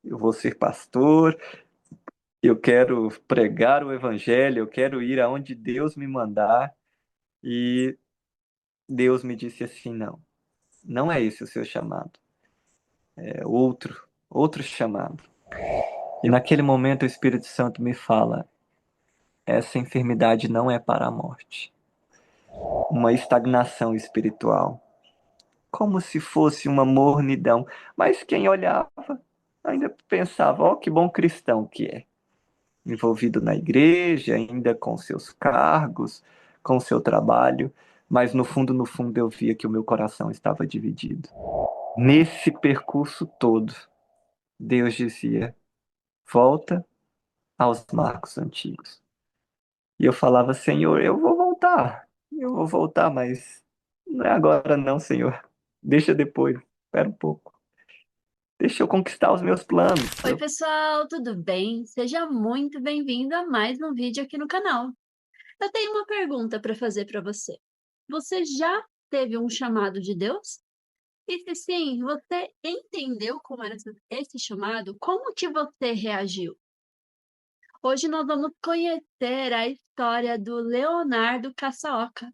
eu vou ser pastor, eu quero pregar o evangelho, eu quero ir aonde Deus me mandar. E Deus me disse assim: não, não é esse o seu chamado, é outro chamado. E naquele momento o Espírito Santo me fala: essa enfermidade não é para a morte, uma estagnação espiritual, como se fosse uma mornidão. Mas quem olhava ainda pensava: ó, que bom cristão que é, envolvido na igreja, ainda com seus cargos, com seu trabalho. Mas no fundo, eu via que o meu coração estava dividido. Nesse percurso todo, Deus dizia: volta aos marcos antigos. E eu falava: Senhor, eu vou voltar, mas não é agora não, Senhor. Deixa depois, espera um pouco. Deixa eu conquistar os meus planos. Oi, pessoal, tudo bem? Seja muito bem-vindo a mais um vídeo aqui no canal. Eu tenho uma pergunta para fazer para você. Você já teve um chamado de Deus? E se sim, você entendeu como era esse chamado? Como que você reagiu? Hoje nós vamos conhecer a história do Leonardo Kassaoka.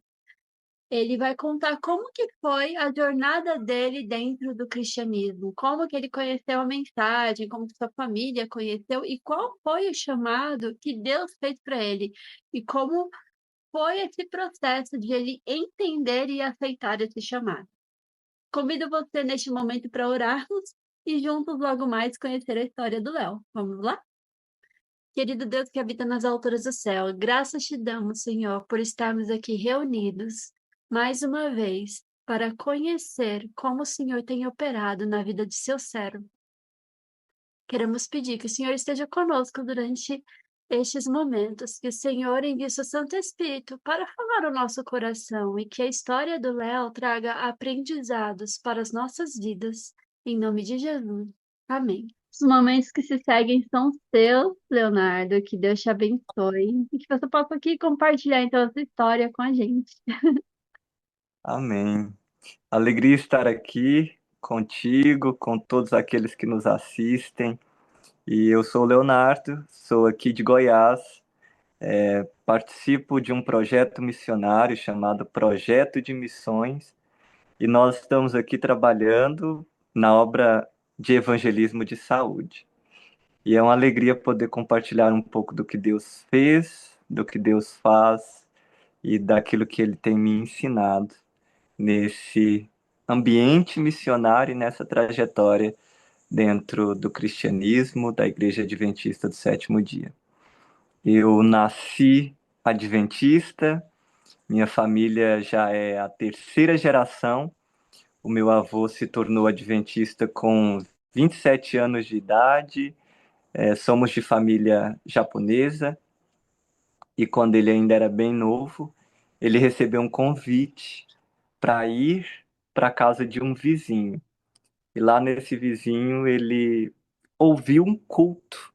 Ele vai contar como que foi a jornada dele dentro do cristianismo, como que ele conheceu a mensagem, como que sua família conheceu e qual foi o chamado que Deus fez para ele e como foi esse processo de ele entender e aceitar esse chamado. Convido você neste momento para orarmos e juntos logo mais conhecer a história do Léo. Vamos lá? Querido Deus que habita nas alturas do céu, graças te damos, Senhor, por estarmos aqui reunidos mais uma vez para conhecer como o Senhor tem operado na vida de seu servo. Queremos pedir que o Senhor esteja conosco durante estes momentos, que o Senhor envie seu Santo Espírito para falar o nosso coração e que a história do Léo traga aprendizados para as nossas vidas. Em nome de Jesus. Amém. Os momentos que se seguem são seus, Leonardo. Que Deus te abençoe e que você possa aqui compartilhar então essa história com a gente. Amém. Alegria estar aqui contigo, com todos aqueles que nos assistem. E eu sou o Leonardo, sou aqui de Goiás. Participo de um projeto missionário chamado Projeto de Missões, e nós estamos aqui trabalhando na obra de evangelismo de saúde. E é uma alegria poder compartilhar um pouco do que Deus fez, do que Deus faz e daquilo que Ele tem me ensinado nesse ambiente missionário e nessa trajetória dentro do cristianismo, da Igreja Adventista do Sétimo Dia. Eu nasci adventista. Minha família já é a terceira geração. O meu avô se tornou adventista com 27 anos de idade. Somos de família japonesa. E quando ele ainda era bem novo, ele recebeu um convite para ir para a casa de um vizinho. E lá nesse vizinho ele ouviu um culto,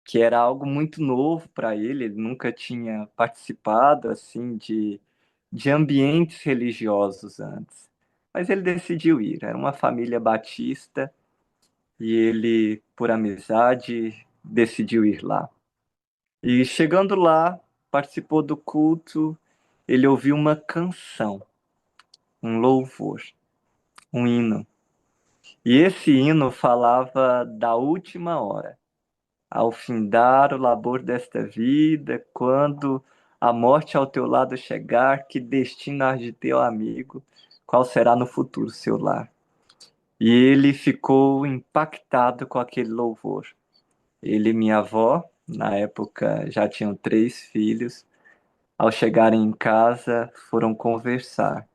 que era algo muito novo para ele. Ele nunca tinha participado assim de ambientes religiosos antes. Mas ele decidiu ir. Era uma família batista e ele, por amizade, decidiu ir lá. E chegando lá, participou do culto, ele ouviu uma canção, um louvor, um hino. E esse hino falava da última hora, ao findar o labor desta vida, quando a morte ao teu lado chegar, que destino hás de teu amigo, qual será no futuro seu lar? E ele ficou impactado com aquele louvor. Ele e minha avó, na época já tinham três filhos, ao chegarem em casa foram conversar.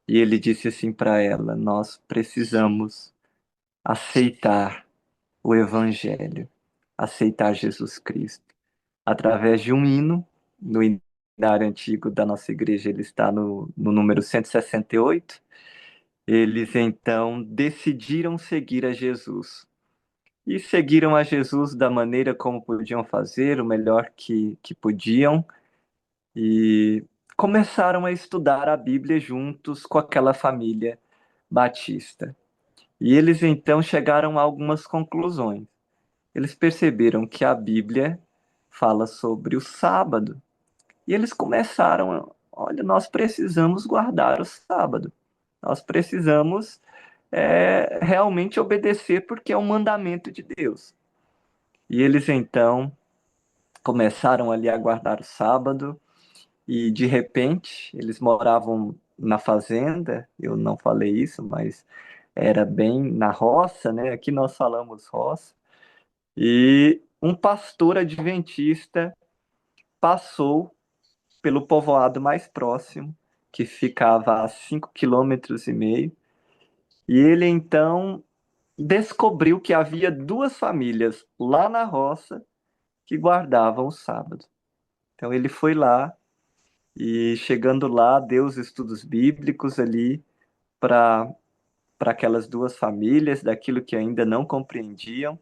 E ele disse assim para ela: nós precisamos aceitar o Evangelho, aceitar Jesus Cristo. Através de um hino, no hinário antigo da nossa igreja, ele está no número 168. Eles então decidiram seguir a Jesus. E seguiram a Jesus da maneira como podiam fazer, o melhor que podiam, e começaram a estudar a Bíblia juntos com aquela família batista. E eles então chegaram a algumas conclusões. Eles perceberam que a Bíblia fala sobre o sábado. E eles começaram, olha, nós precisamos guardar o sábado. Nós precisamos realmente obedecer porque é um mandamento de Deus. E eles então começaram ali a guardar o sábado e de repente eles moravam na fazenda. Eu não falei isso, mas era bem na roça, né? Aqui nós falamos roça. E um pastor adventista passou pelo povoado mais próximo, que ficava a 5,5 km, e ele então descobriu que havia duas famílias lá na roça que guardavam o sábado. Então ele foi lá e, chegando lá, deu os estudos bíblicos ali para aquelas duas famílias, daquilo que ainda não compreendiam,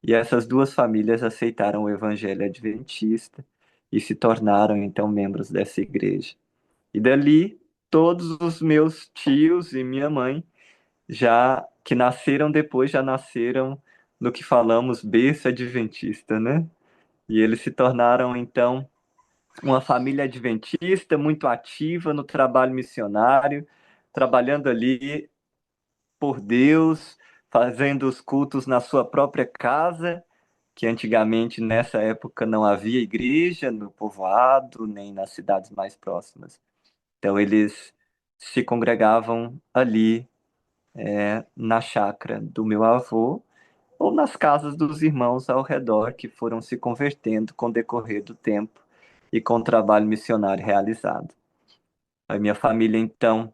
e essas duas famílias aceitaram o evangelho adventista e se tornaram então membros dessa igreja. E dali, todos os meus tios e minha mãe, já que nasceram depois, já nasceram no que falamos berço adventista, né? E eles se tornaram então uma família adventista muito ativa no trabalho missionário, trabalhando ali por Deus, fazendo os cultos na sua própria casa, que antigamente nessa época não havia igreja no povoado, nem nas cidades mais próximas. Então eles se congregavam ali, na chácara do meu avô, ou nas casas dos irmãos ao redor que foram se convertendo com o decorrer do tempo e com o trabalho missionário realizado. A minha família, então,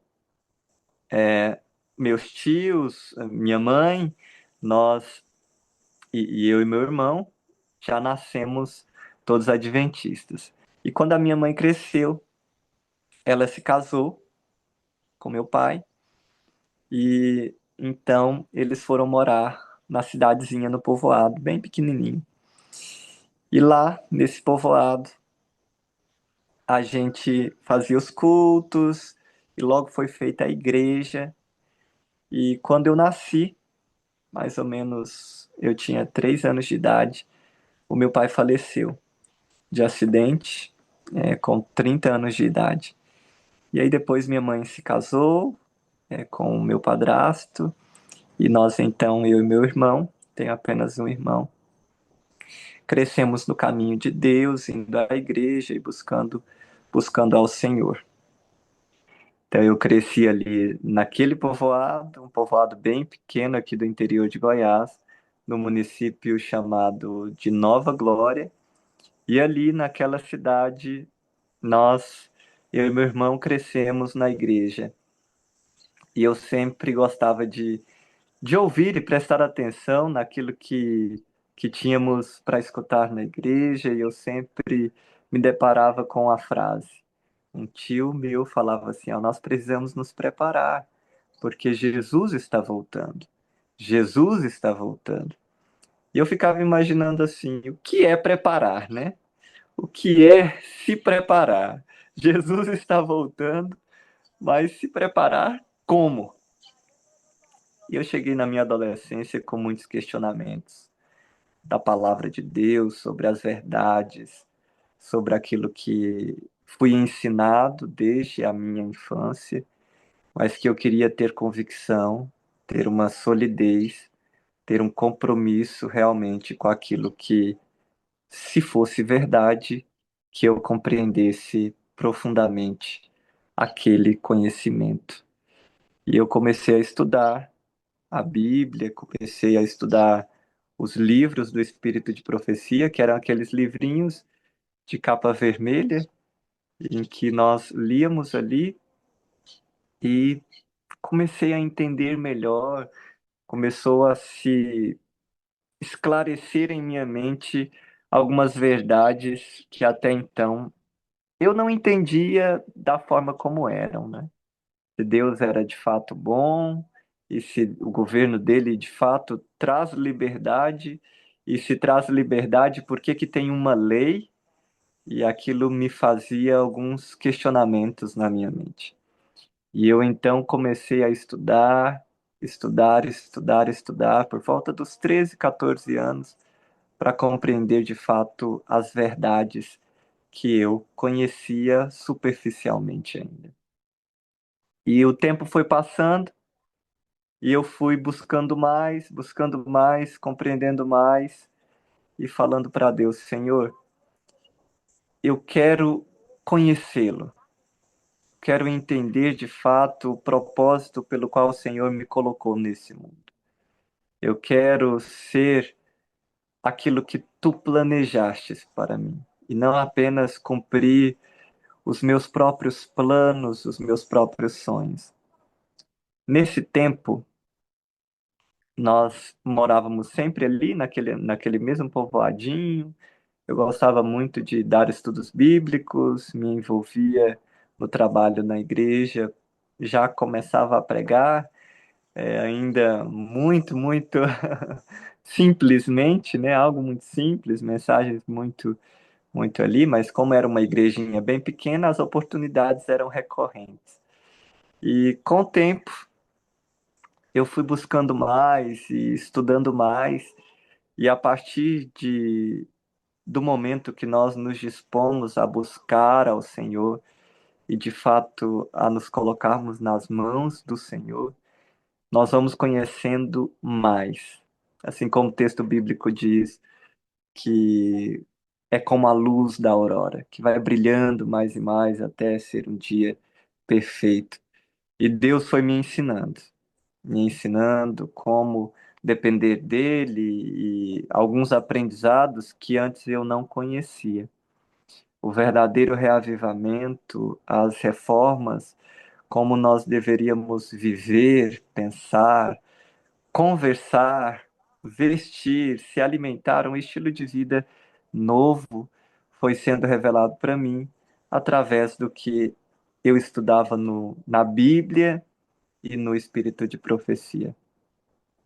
meus tios, minha mãe, nós e eu e meu irmão já nascemos todos adventistas. E quando a minha mãe cresceu, ela se casou com meu pai e então eles foram morar na cidadezinha, no povoado, bem pequenininho. E lá, nesse povoado, a gente fazia os cultos e logo foi feita a igreja. E quando eu nasci, mais ou menos eu tinha 3 anos de idade, o meu pai faleceu de acidente, com 30 anos de idade. E aí depois minha mãe se casou, com o meu padrasto, e nós então, eu e meu irmão, tenho apenas um irmão, crescemos no caminho de Deus, indo à igreja e buscando ao Senhor. Então eu cresci ali naquele povoado, um povoado bem pequeno aqui do interior de Goiás, no município chamado de Nova Glória. E ali naquela cidade, eu e meu irmão crescemos na igreja. E eu sempre gostava de ouvir e prestar atenção naquilo que tínhamos para escutar na igreja, e eu sempre me deparava com a frase. Um tio meu falava assim: ó, nós precisamos nos preparar, porque Jesus está voltando. Jesus está voltando. E eu ficava imaginando assim: o que é preparar, né? O que é se preparar? Jesus está voltando, mas se preparar como? E eu cheguei na minha adolescência com muitos questionamentos da palavra de Deus, sobre as verdades, sobre aquilo que fui ensinado desde a minha infância, mas que eu queria ter convicção, ter uma solidez, ter um compromisso realmente com aquilo que, se fosse verdade, que eu compreendesse profundamente aquele conhecimento. E eu comecei a estudar a Bíblia, comecei a estudar os livros do Espírito de Profecia, que eram aqueles livrinhos de capa vermelha, em que nós líamos ali, e comecei a entender melhor, começou a se esclarecer em minha mente algumas verdades que até então eu não entendia da forma como eram, né? Se Deus era de fato bom, e se o governo dele de fato traz liberdade, e se traz liberdade, por que que tem uma lei? E aquilo me fazia alguns questionamentos na minha mente. E eu então comecei a estudar, estudar, estudar, estudar, por volta dos 13, 14 anos, para compreender de fato as verdades que eu conhecia superficialmente ainda. E o tempo foi passando e eu fui buscando mais, compreendendo mais e falando para Deus, Senhor, eu quero conhecê-lo, quero entender de fato o propósito pelo qual o Senhor me colocou nesse mundo. Eu quero ser aquilo que tu planejaste para mim e não apenas cumprir os meus próprios planos, os meus próprios sonhos. Nesse tempo, nós morávamos sempre ali, naquele mesmo povoadinho. Eu gostava muito de dar estudos bíblicos, me envolvia no trabalho na igreja, já começava a pregar, ainda muito simplesmente, né? Algo muito simples, mensagens muito ali, mas como era uma igrejinha bem pequena, as oportunidades eram recorrentes. E com o tempo, eu fui buscando mais e estudando mais, e a partir do momento que nós nos dispomos a buscar ao Senhor e de fato a nos colocarmos nas mãos do Senhor, nós vamos conhecendo mais. Assim como o texto bíblico diz que é como a luz da aurora, que vai brilhando mais e mais até ser um dia perfeito. E Deus foi me ensinando como depender dele e alguns aprendizados que antes eu não conhecia. O verdadeiro reavivamento, as reformas, como nós deveríamos viver, pensar, conversar, vestir, se alimentar, um estilo de vida novo foi sendo revelado para mim através do que eu estudava na Bíblia e no espírito de profecia.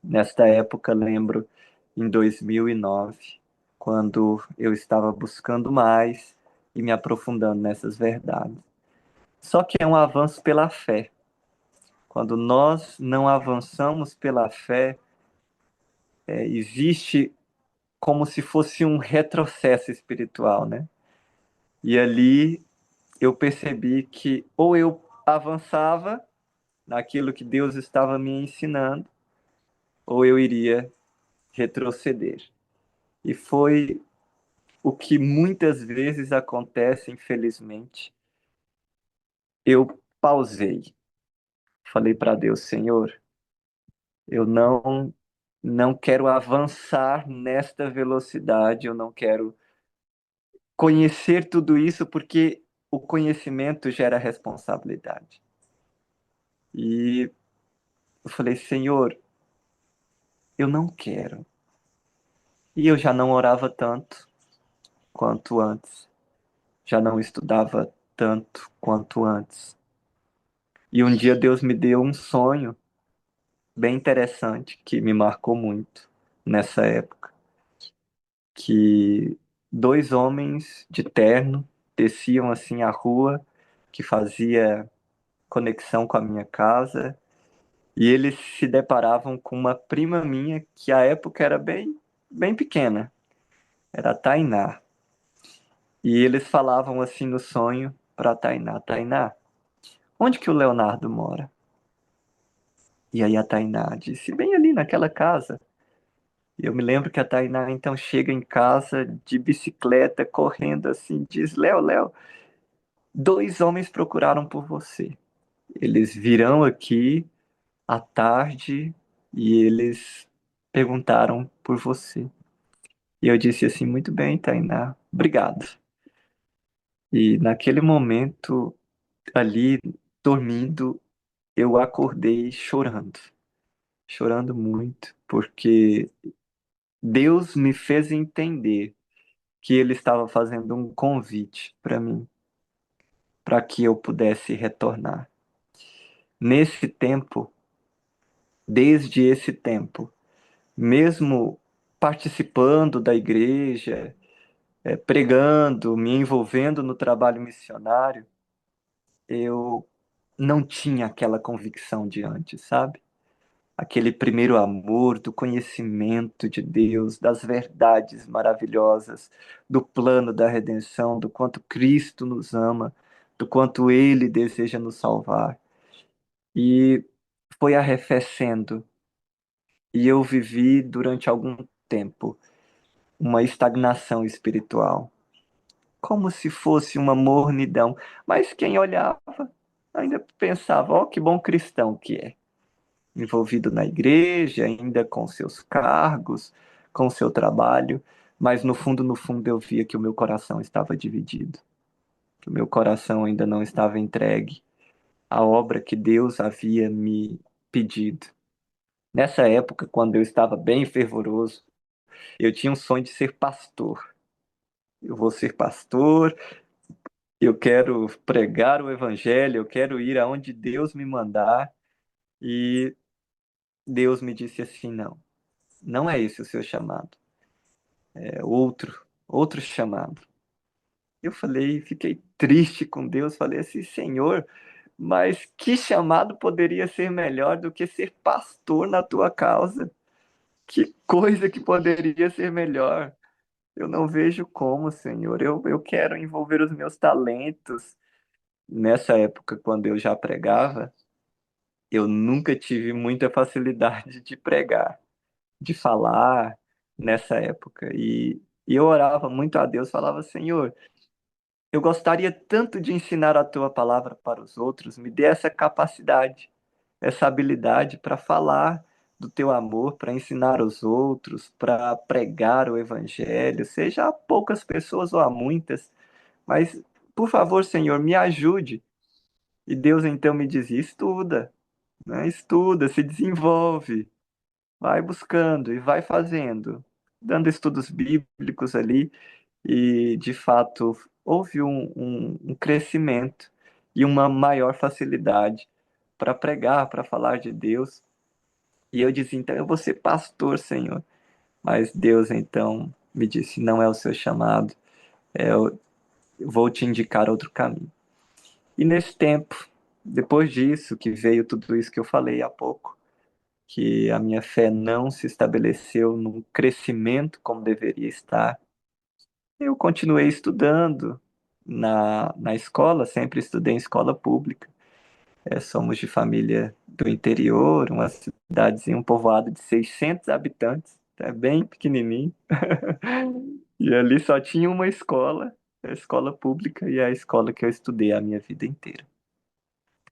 Nesta época, lembro, em 2009, quando eu estava buscando mais e me aprofundando nessas verdades. Só que é um avanço pela fé. Quando nós não avançamos pela fé, existe como se fosse um retrocesso espiritual, né? E ali eu percebi que ou eu avançava naquilo que Deus estava me ensinando, ou eu iria retroceder. E foi o que muitas vezes acontece, infelizmente. Eu pausei, falei para Deus, Senhor, eu não quero avançar nesta velocidade, eu não quero conhecer tudo isso porque o conhecimento gera responsabilidade. E eu falei, Senhor, eu não quero. E eu já não orava tanto quanto antes, já não estudava tanto quanto antes. E um dia Deus me deu um sonho bem interessante que me marcou muito nessa época, que dois homens de terno desciam assim a rua que fazia conexão com a minha casa e eles se deparavam com uma prima minha que à época era bem pequena, era a Tainá. E eles falavam assim no sonho para Tainá, Tainá, onde que o Leonardo mora? E aí a Tainá disse, bem ali naquela casa. E eu me lembro que a Tainá então chega em casa de bicicleta, correndo assim, diz: Léo, dois homens procuraram por você. Eles virão aqui à tarde e eles perguntaram por você. E eu disse assim: muito bem, Tainá, obrigado. E naquele momento, ali, dormindo, eu acordei chorando muito, porque Deus me fez entender que ele estava fazendo um convite para mim, para que eu pudesse retornar. Nesse tempo, desde esse tempo, mesmo participando da igreja, pregando, me envolvendo no trabalho missionário, eu não tinha aquela convicção de antes, sabe? aquele primeiro amor do conhecimento de Deus, das verdades maravilhosas, do plano da redenção, do quanto Cristo nos ama, do quanto Ele deseja nos salvar. E foi arrefecendo, e eu vivi durante algum tempo uma estagnação espiritual, como se fosse uma mornidão. Mas quem olhava ainda pensava: ó, que bom cristão que é, envolvido na igreja, ainda com seus cargos, com seu trabalho, mas no fundo eu via que o meu coração estava dividido, que o meu coração ainda não estava entregue à obra que Deus havia me pedido. Nessa época, quando eu estava bem fervoroso, eu tinha um sonho de ser pastor. Eu vou ser pastor, eu quero pregar o evangelho, eu quero ir aonde Deus me mandar. E Deus me disse assim: não, não é esse o seu chamado, é outro chamado. Eu falei, fiquei triste com Deus, falei assim: Senhor, mas que chamado poderia ser melhor do que ser pastor na tua causa? Que coisa que poderia ser melhor? Eu não vejo como, Senhor. Eu quero envolver os meus talentos. Nessa época, quando eu já pregava, eu nunca tive muita facilidade de pregar, de falar nessa época. E eu orava muito a Deus, falava: Senhor, eu gostaria tanto de ensinar a tua palavra para os outros, me dê essa capacidade, essa habilidade para falar do teu amor, para ensinar os outros, para pregar o evangelho, seja a poucas pessoas ou a muitas, mas por favor, Senhor, me ajude. E Deus então me dizia: estuda, né? Estuda, se desenvolve, vai buscando e vai fazendo, dando estudos bíblicos ali, e de fato houve um crescimento e uma maior facilidade para pregar, para falar de Deus. E eu disse: então eu vou ser pastor, Senhor. Mas Deus então me disse: não é o seu chamado, eu vou te indicar outro caminho. E nesse tempo, depois disso, que veio tudo isso que eu falei há pouco, que a minha fé não se estabeleceu num crescimento como deveria estar, eu continuei estudando na escola, sempre estudei em escola pública. Somos de família do interior, uma cidadezinha, um povoado de 600 habitantes, é bem pequenininho. E ali só tinha uma escola, a escola pública, e é a escola que eu estudei a minha vida inteira.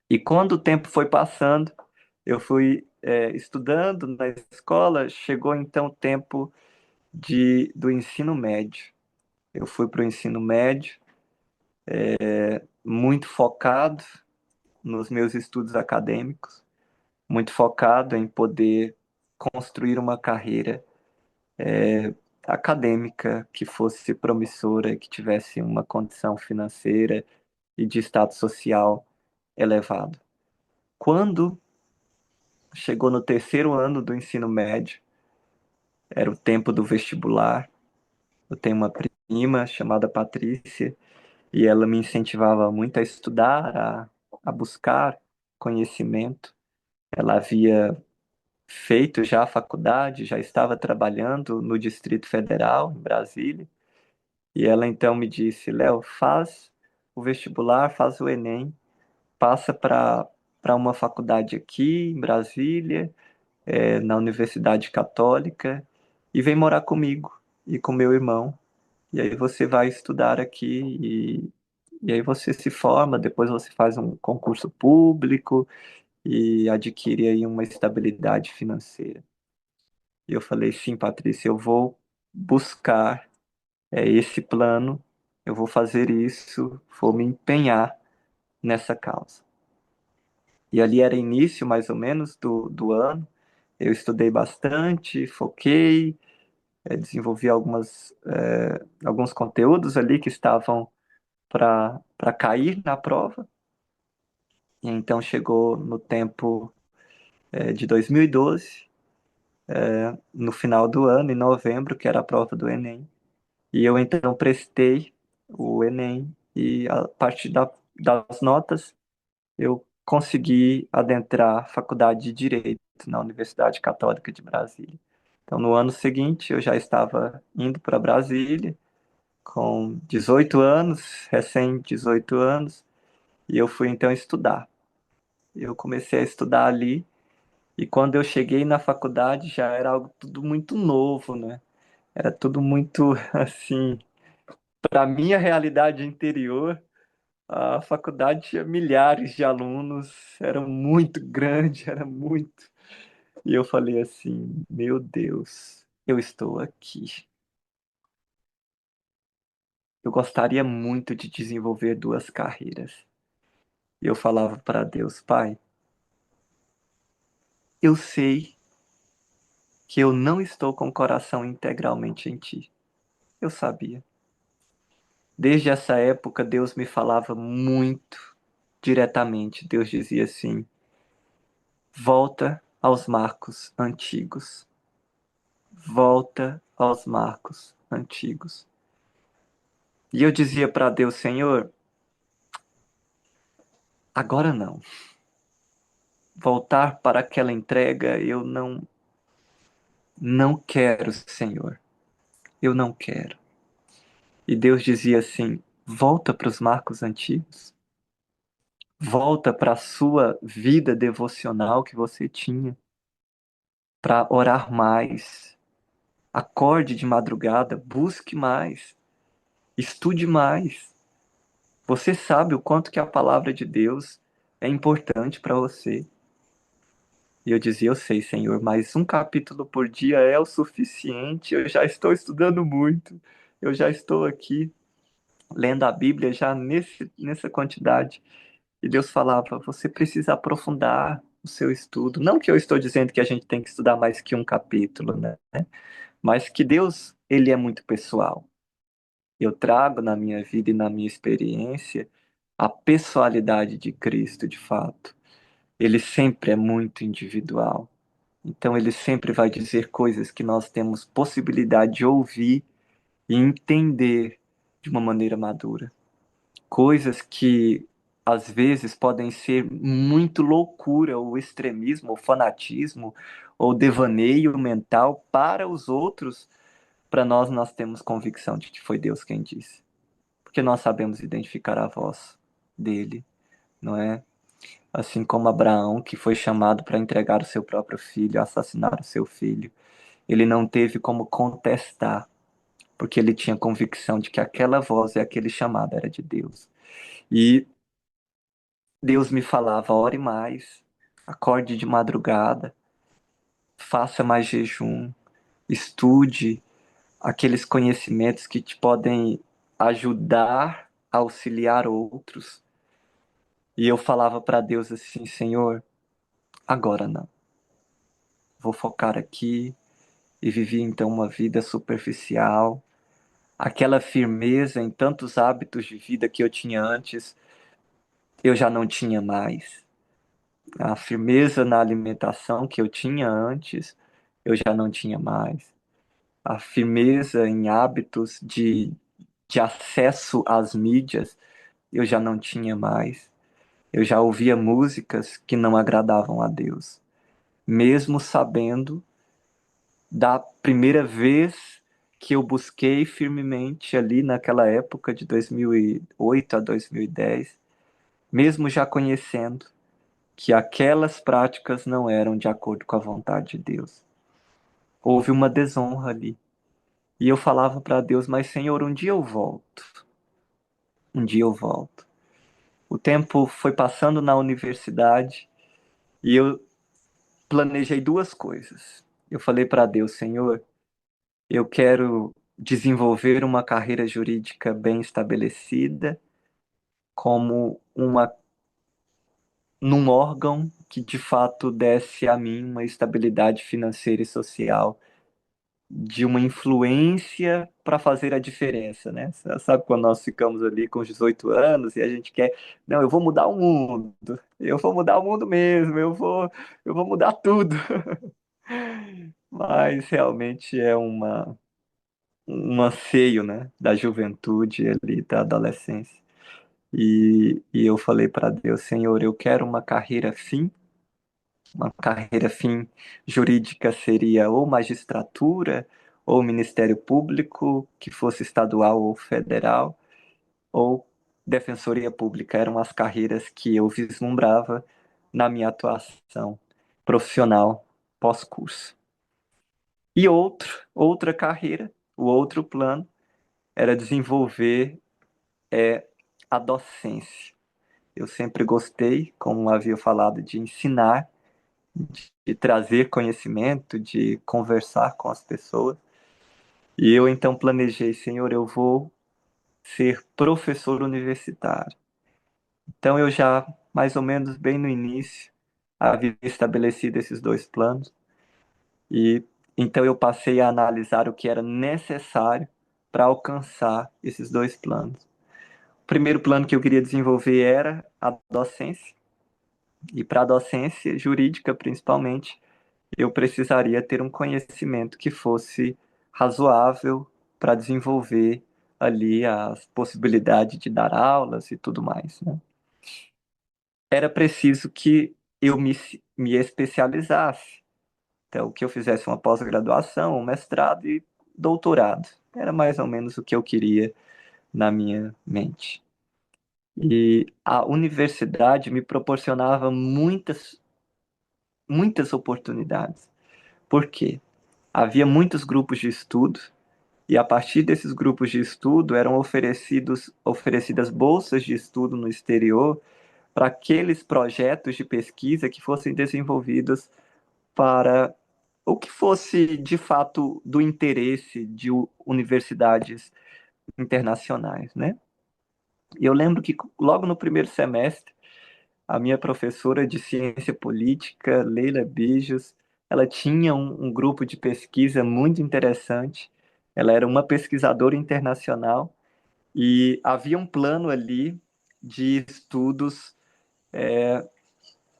E quando o tempo foi passando, eu fui estudando na escola, chegou então o tempo do ensino médio. Eu fui para o ensino médio, muito focado nos meus estudos acadêmicos, muito focado em poder construir uma carreira acadêmica que fosse promissora, que tivesse uma condição financeira e de status social elevado. Quando chegou no terceiro ano do ensino médio, era o tempo do vestibular. Eu tenho uma prima chamada Patrícia e ela me incentivava muito a estudar, a buscar conhecimento. Ela havia feito já a faculdade, já estava trabalhando no Distrito Federal, em Brasília, e ela então me disse: Léo, faz o vestibular, faz o Enem, passa para uma faculdade aqui em Brasília, na Universidade Católica, e vem morar comigo e com meu irmão. E aí você vai estudar aqui e aí você se forma, depois você faz um concurso público e adquire aí uma estabilidade financeira. E eu falei: sim, Patrícia, eu vou buscar esse plano, eu vou fazer isso, vou me empenhar nessa causa. E ali era início, mais ou menos, do ano. Eu estudei bastante, foquei, desenvolvi alguns conteúdos ali que estavam para cair na prova. E então chegou no tempo de 2012, no final do ano, em novembro, que era a prova do Enem. E eu então prestei o Enem e a partir das notas eu consegui adentrar a faculdade de Direito. na Universidade Católica de Brasília. Então, no ano seguinte, eu já estava indo para Brasília, com 18 anos, recém 18 anos, e eu fui então estudar. Eu comecei a estudar ali, e quando eu cheguei na faculdade já era algo tudo muito novo, né? Era tudo muito assim, para minha realidade interior, a faculdade tinha milhares de alunos, era muito grande, era muito. E eu falei assim: meu Deus, eu estou aqui. Eu gostaria muito de desenvolver duas carreiras. E eu falava para Deus: Pai, eu sei que eu não estou com o coração integralmente em Ti. Eu sabia. Desde essa época, Deus me falava muito diretamente. Deus dizia assim: volta aos marcos antigos. Volta aos marcos antigos. E eu dizia para Deus: Senhor, agora não. Voltar para aquela entrega, eu não quero, Senhor. Eu não quero. E Deus dizia assim: volta para os marcos antigos. Volta para a sua vida devocional que você tinha, para orar mais. Acorde de madrugada, busque mais, estude mais. Você sabe o quanto que a palavra de Deus é importante para você. E eu dizia: eu sei, Senhor, mas um capítulo por dia é o suficiente. Eu já estou estudando muito. Eu já estou aqui lendo a Bíblia já nessa quantidade. E Deus falava: você precisa aprofundar o seu estudo. Não que eu estou dizendo que a gente tem que estudar mais que um capítulo, né? Mas que Deus, ele é muito pessoal. Eu trago na minha vida e na minha experiência a pessoalidade de Cristo, de fato. Ele sempre é muito individual. Então ele sempre vai dizer coisas que nós temos possibilidade de ouvir e entender de uma maneira madura. Coisas que às vezes podem ser muito loucura, ou extremismo, ou fanatismo, ou devaneio mental para os outros, para nós temos convicção de que foi Deus quem disse. Porque nós sabemos identificar a voz dele, não é? Assim como Abraão, que foi chamado para entregar o seu próprio filho, assassinar o seu filho, ele não teve como contestar, porque ele tinha convicção de que aquela voz e aquele chamado era de Deus. E Deus me falava: ore mais, acorde de madrugada, faça mais jejum, estude aqueles conhecimentos que te podem ajudar a auxiliar outros. E eu falava para Deus assim: Senhor, agora não. Vou focar aqui. E vivi então uma vida superficial. Aquela firmeza em tantos hábitos de vida que eu tinha antes, eu já não tinha mais. A firmeza na alimentação que eu tinha antes, eu já não tinha mais. A firmeza em hábitos de acesso às mídias, eu já não tinha mais. Eu já ouvia músicas que não agradavam a Deus, mesmo sabendo da primeira vez que eu busquei firmemente ali naquela época de 2008 a 2010, mesmo já conhecendo que aquelas práticas não eram de acordo com a vontade de Deus. Houve uma desonra ali. E eu falava para Deus: mas Senhor, um dia eu volto. Um dia eu volto. O tempo foi passando na universidade e eu planejei duas coisas. Eu falei para Deus: Senhor, eu quero desenvolver uma carreira jurídica bem estabelecida, como num órgão que de fato desse a mim uma estabilidade financeira e social, de uma influência para fazer a diferença, né? Você sabe quando nós ficamos ali com os 18 anos e a gente quer, não, eu vou mudar o mundo, eu vou mudar o mundo mesmo, eu vou mudar tudo. Mas realmente é um anseio, né, da juventude ali, da adolescência. E eu falei para Deus: Senhor, eu quero uma carreira sim, Uma carreira fim jurídica seria ou magistratura, ou Ministério Público, que fosse estadual ou federal, ou Defensoria Pública. Eram as carreiras que eu vislumbrava na minha atuação profissional pós-curso. E outra carreira, o outro plano, era desenvolver a docência. Eu sempre gostei, como havia falado, de ensinar, de trazer conhecimento, de conversar com as pessoas. E eu então planejei, Senhor, eu vou ser professor universitário. Então eu já, mais ou menos bem no início, havia estabelecido esses dois planos. E então eu passei a analisar o que era necessário para alcançar esses dois planos. O primeiro plano que eu queria desenvolver era a docência. E para a docência jurídica, principalmente, eu precisaria ter um conhecimento que fosse razoável para desenvolver ali as possibilidades de dar aulas e tudo mais, né? Era preciso que eu me especializasse. Então, que eu fizesse uma pós-graduação, um mestrado e doutorado. Era mais ou menos o que eu queria na minha mente. E a universidade me proporcionava muitas oportunidades. Por quê? Havia muitos grupos de estudo e a partir desses grupos de estudo eram oferecidas bolsas de estudo no exterior para aqueles projetos de pesquisa que fossem desenvolvidos para o que fosse de fato do interesse de universidades internacionais, né? E eu lembro que logo no primeiro semestre, a minha professora de ciência política, Leila Bijos, ela tinha um grupo de pesquisa muito interessante. Ela era uma pesquisadora internacional e havia um plano ali de estudos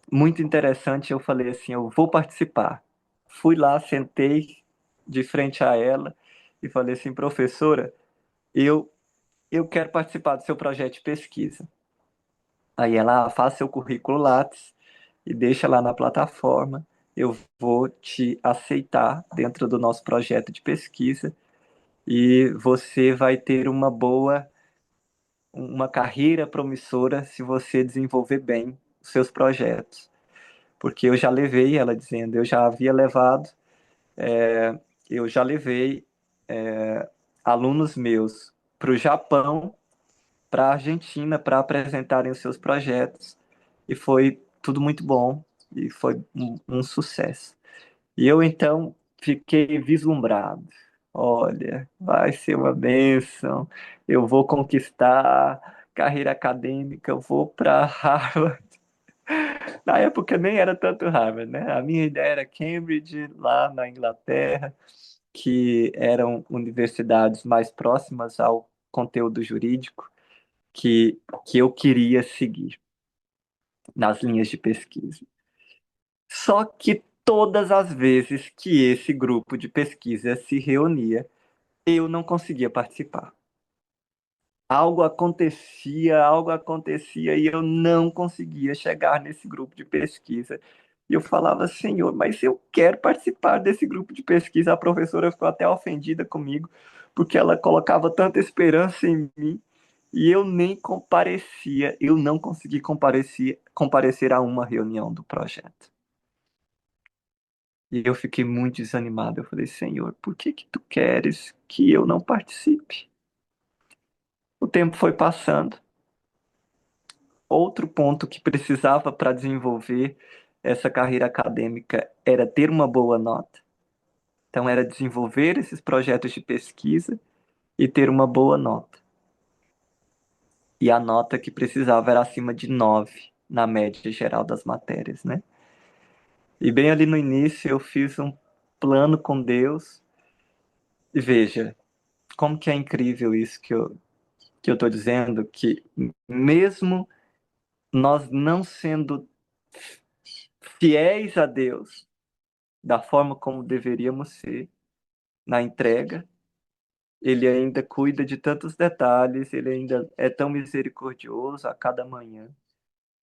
muito interessante. Eu falei assim, eu vou participar. Fui lá, sentei de frente a ela e falei assim, professora, eu, eu quero participar do seu projeto de pesquisa. Aí ela faz seu currículo Lattes e deixa lá na plataforma. Eu vou te aceitar dentro do nosso projeto de pesquisa e você vai ter uma carreira promissora se você desenvolver bem os seus projetos. Porque eu já levei, ela dizendo, eu já levei alunos meus para o Japão, para a Argentina, para apresentarem os seus projetos. E foi tudo muito bom e foi um sucesso. E eu então fiquei vislumbrado. Olha, vai ser uma bênção. Eu vou conquistar carreira acadêmica, eu vou para Harvard. Na época nem era tanto Harvard, né? A minha ideia era Cambridge, lá na Inglaterra, que eram universidades mais próximas ao conteúdo jurídico que eu queria seguir nas linhas de pesquisa. Só que todas as vezes que esse grupo de pesquisa se reunia, eu não conseguia participar. Algo acontecia e eu não conseguia chegar nesse grupo de pesquisa. E eu falava, Senhor, mas eu quero participar desse grupo de pesquisa. A professora ficou até ofendida comigo, porque ela colocava tanta esperança em mim e eu nem comparecia, eu não consegui comparecer a uma reunião do projeto. E eu fiquei muito desanimado. Eu falei, Senhor, por que que tu queres que eu não participe? O tempo foi passando. Outro ponto que precisava para desenvolver essa carreira acadêmica era ter uma boa nota. Então, era desenvolver esses projetos de pesquisa e ter uma boa nota. E a nota que precisava era acima de 9 na média geral das matérias, né? E bem ali no início eu fiz um plano com Deus. E veja, como que é incrível isso que eu estou dizendo, que mesmo nós não sendo fiéis a Deus da forma como deveríamos ser na entrega, Ele ainda cuida de tantos detalhes, Ele ainda é tão misericordioso a cada manhã.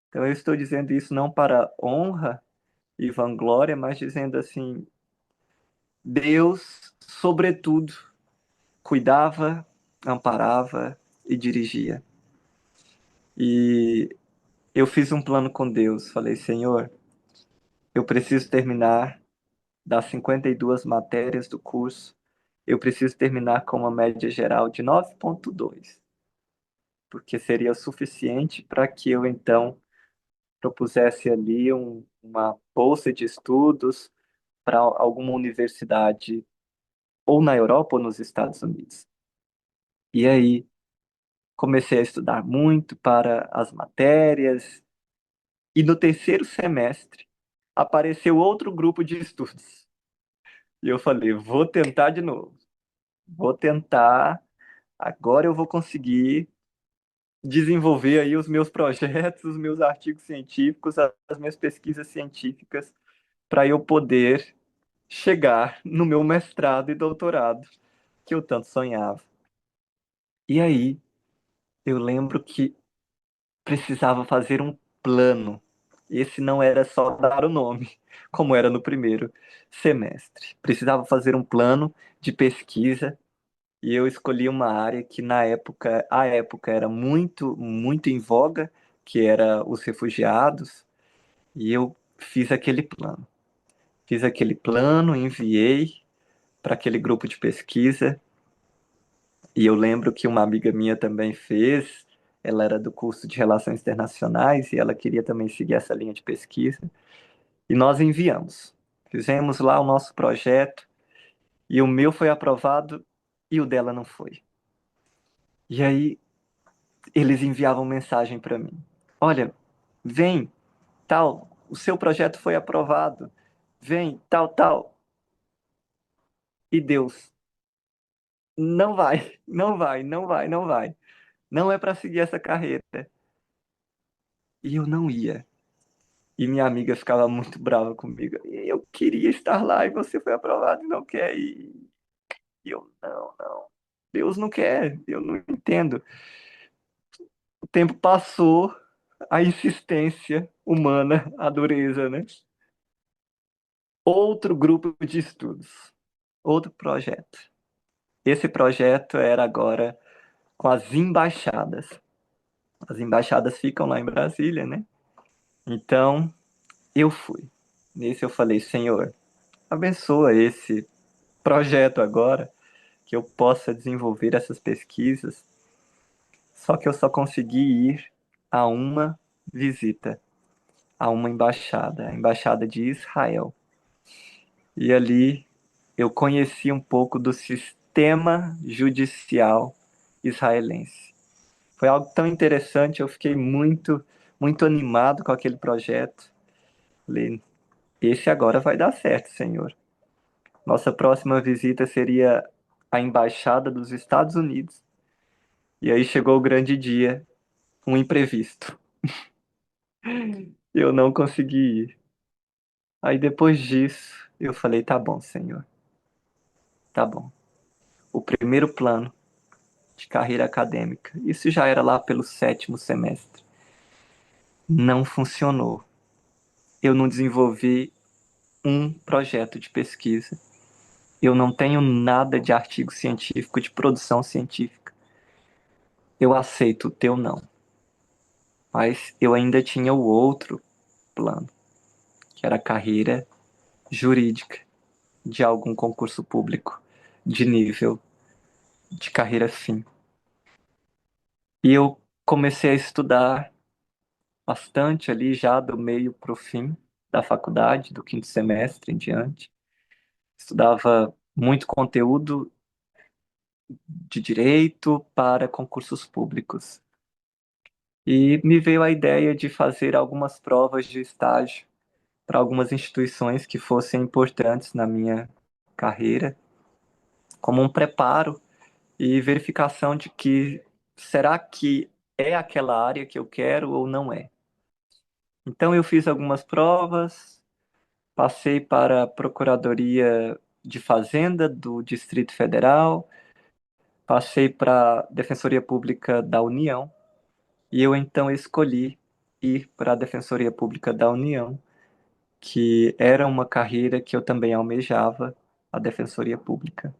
Então eu estou dizendo isso não para honra, e vanglória, mas dizendo assim: Deus, sobretudo, cuidava, amparava e dirigia. E eu fiz um plano com Deus. Falei: Senhor, eu preciso terminar das 52 matérias do curso. Eu preciso terminar com uma média geral de 9,2, porque seria suficiente para que eu então propusesse ali uma bolsa de estudos para alguma universidade, ou na Europa ou nos Estados Unidos. E aí comecei a estudar muito para as matérias, e no terceiro semestre apareceu outro grupo de estudos. E eu falei: vou tentar de novo, vou tentar, agora eu vou conseguir desenvolver aí os meus projetos, os meus artigos científicos, as minhas pesquisas científicas, para eu poder chegar no meu mestrado e doutorado que eu tanto sonhava. E aí eu lembro que precisava fazer um plano. Esse não era só dar o nome, como era no primeiro semestre. Precisava fazer um plano de pesquisa e eu escolhi uma área que na época, a época era muito em voga, que era os refugiados, e eu fiz aquele plano. Fiz aquele plano, enviei para aquele grupo de pesquisa. E eu lembro que uma amiga minha também fez, ela era do curso de Relações Internacionais e ela queria também seguir essa linha de pesquisa. E nós enviamos. Fizemos lá o nosso projeto e o meu foi aprovado e o dela não foi. E aí eles enviavam mensagem para mim: Olha, vem, tal, o seu projeto foi aprovado. Vem, tal, tal. E Deus, não vai, não vai, não vai, não vai. Não é para seguir essa carreira. E eu não ia. E minha amiga ficava muito brava comigo. E eu queria estar lá e você foi aprovado e não quer ir. E eu, não, não. Deus não quer, eu não entendo. O tempo passou, a insistência humana, a dureza, né? Outro grupo de estudos, outro projeto. Esse projeto era agora com as embaixadas. As embaixadas ficam lá em Brasília, né? Então, eu fui. Nesse eu falei: Senhor, abençoa esse projeto agora, que eu possa desenvolver essas pesquisas. Só que eu só consegui ir a uma visita, a uma embaixada, a embaixada de Israel. E ali eu conheci um pouco do sistema judicial israelense. Foi algo tão interessante, eu fiquei muito animado com aquele projeto. Falei: esse agora vai dar certo, Senhor. Nossa próxima visita seria a embaixada dos Estados Unidos. E aí chegou o grande dia, um imprevisto. Eu não consegui ir. Aí depois disso, eu falei: tá bom, Senhor, tá bom. O primeiro plano de carreira acadêmica, isso já era lá pelo sétimo semestre, não funcionou. Eu não desenvolvi um projeto de pesquisa. Eu não tenho nada de artigo científico, de produção científica. Eu aceito o teu não. Mas eu ainda tinha o outro plano, que era a carreira jurídica de algum concurso público de nível de carreira fim. E eu comecei a estudar bastante ali já do meio para o fim da faculdade, do quinto semestre em diante. Estudava muito conteúdo de direito para concursos públicos. E me veio a ideia de fazer algumas provas de estágio para algumas instituições que fossem importantes na minha carreira, como um preparo e verificação de que será que é aquela área que eu quero ou não é. Então eu fiz algumas provas, passei para a Procuradoria de Fazenda do Distrito Federal, passei para a Defensoria Pública da União e eu então escolhi ir para a Defensoria Pública da União, que era uma carreira que eu também almejava, a Defensoria Pública.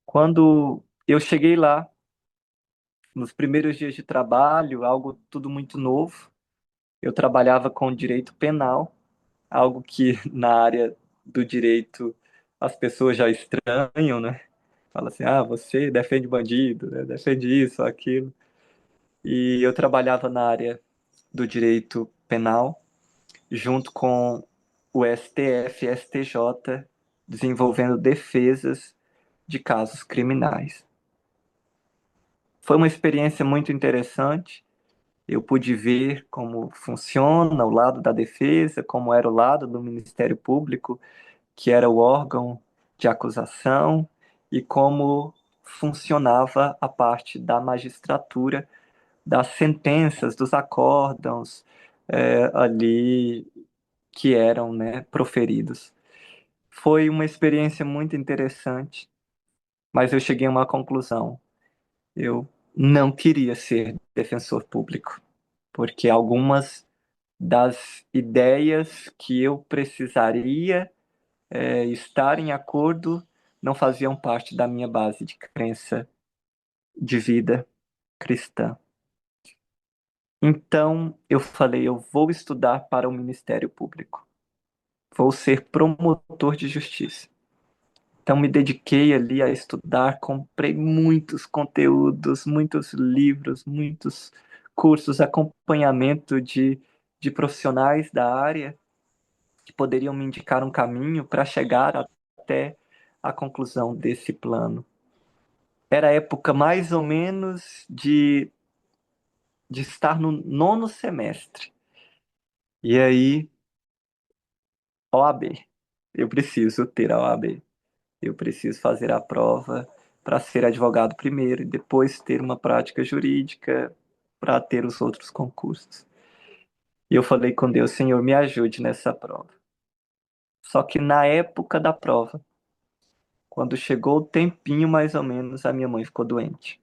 Quando eu cheguei lá, nos primeiros dias de trabalho, algo tudo muito novo, eu trabalhava com direito penal, algo que na área do direito as pessoas já estranham, né? Fala assim, ah, você defende bandido, né? Defende isso, aquilo. E eu trabalhava na área do direito penal, junto com o STF e STJ, desenvolvendo defesas de casos criminais. Foi uma experiência muito interessante. Eu pude ver como funciona o lado da defesa, como era o lado do Ministério Público, que era o órgão de acusação, e como funcionava a parte da magistratura, das sentenças, dos acórdãos ali que eram, né, proferidos. Foi uma experiência muito interessante, mas eu cheguei a uma conclusão. Eu não queria ser defensor público, porque algumas das ideias que eu precisaria estar em acordo não faziam parte da minha base de crença de vida cristã. Então eu falei, eu vou estudar para o Ministério Público. Vou ser promotor de justiça. Então me dediquei ali a estudar, comprei muitos conteúdos, muitos livros, muitos cursos, acompanhamento de profissionais da área que poderiam me indicar um caminho para chegar até a conclusão desse plano. Era a época mais ou menos de estar no nono semestre. E aí, OAB. Eu preciso ter a OAB. Eu preciso fazer a prova para ser advogado primeiro e depois ter uma prática jurídica para ter os outros concursos. E eu falei com Deus, Senhor, me ajude nessa prova. Só que na época da prova, quando chegou o tempinho mais ou menos, a minha mãe ficou doente.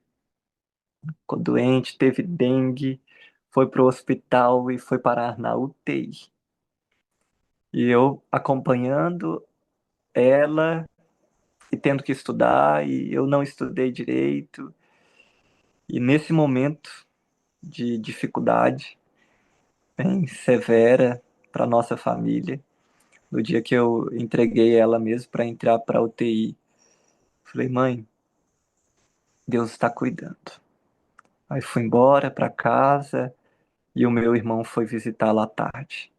Ficou doente, teve dengue, foi para o hospital e foi parar na UTI. E eu acompanhando ela e tendo que estudar, e eu não estudei direito. E nesse momento de dificuldade bem severa para nossa família, no dia que eu entreguei ela mesmo para entrar para UTI, falei, mãe, Deus está cuidando. Aí fui embora para casa e o meu irmão foi visitá-la à tarde.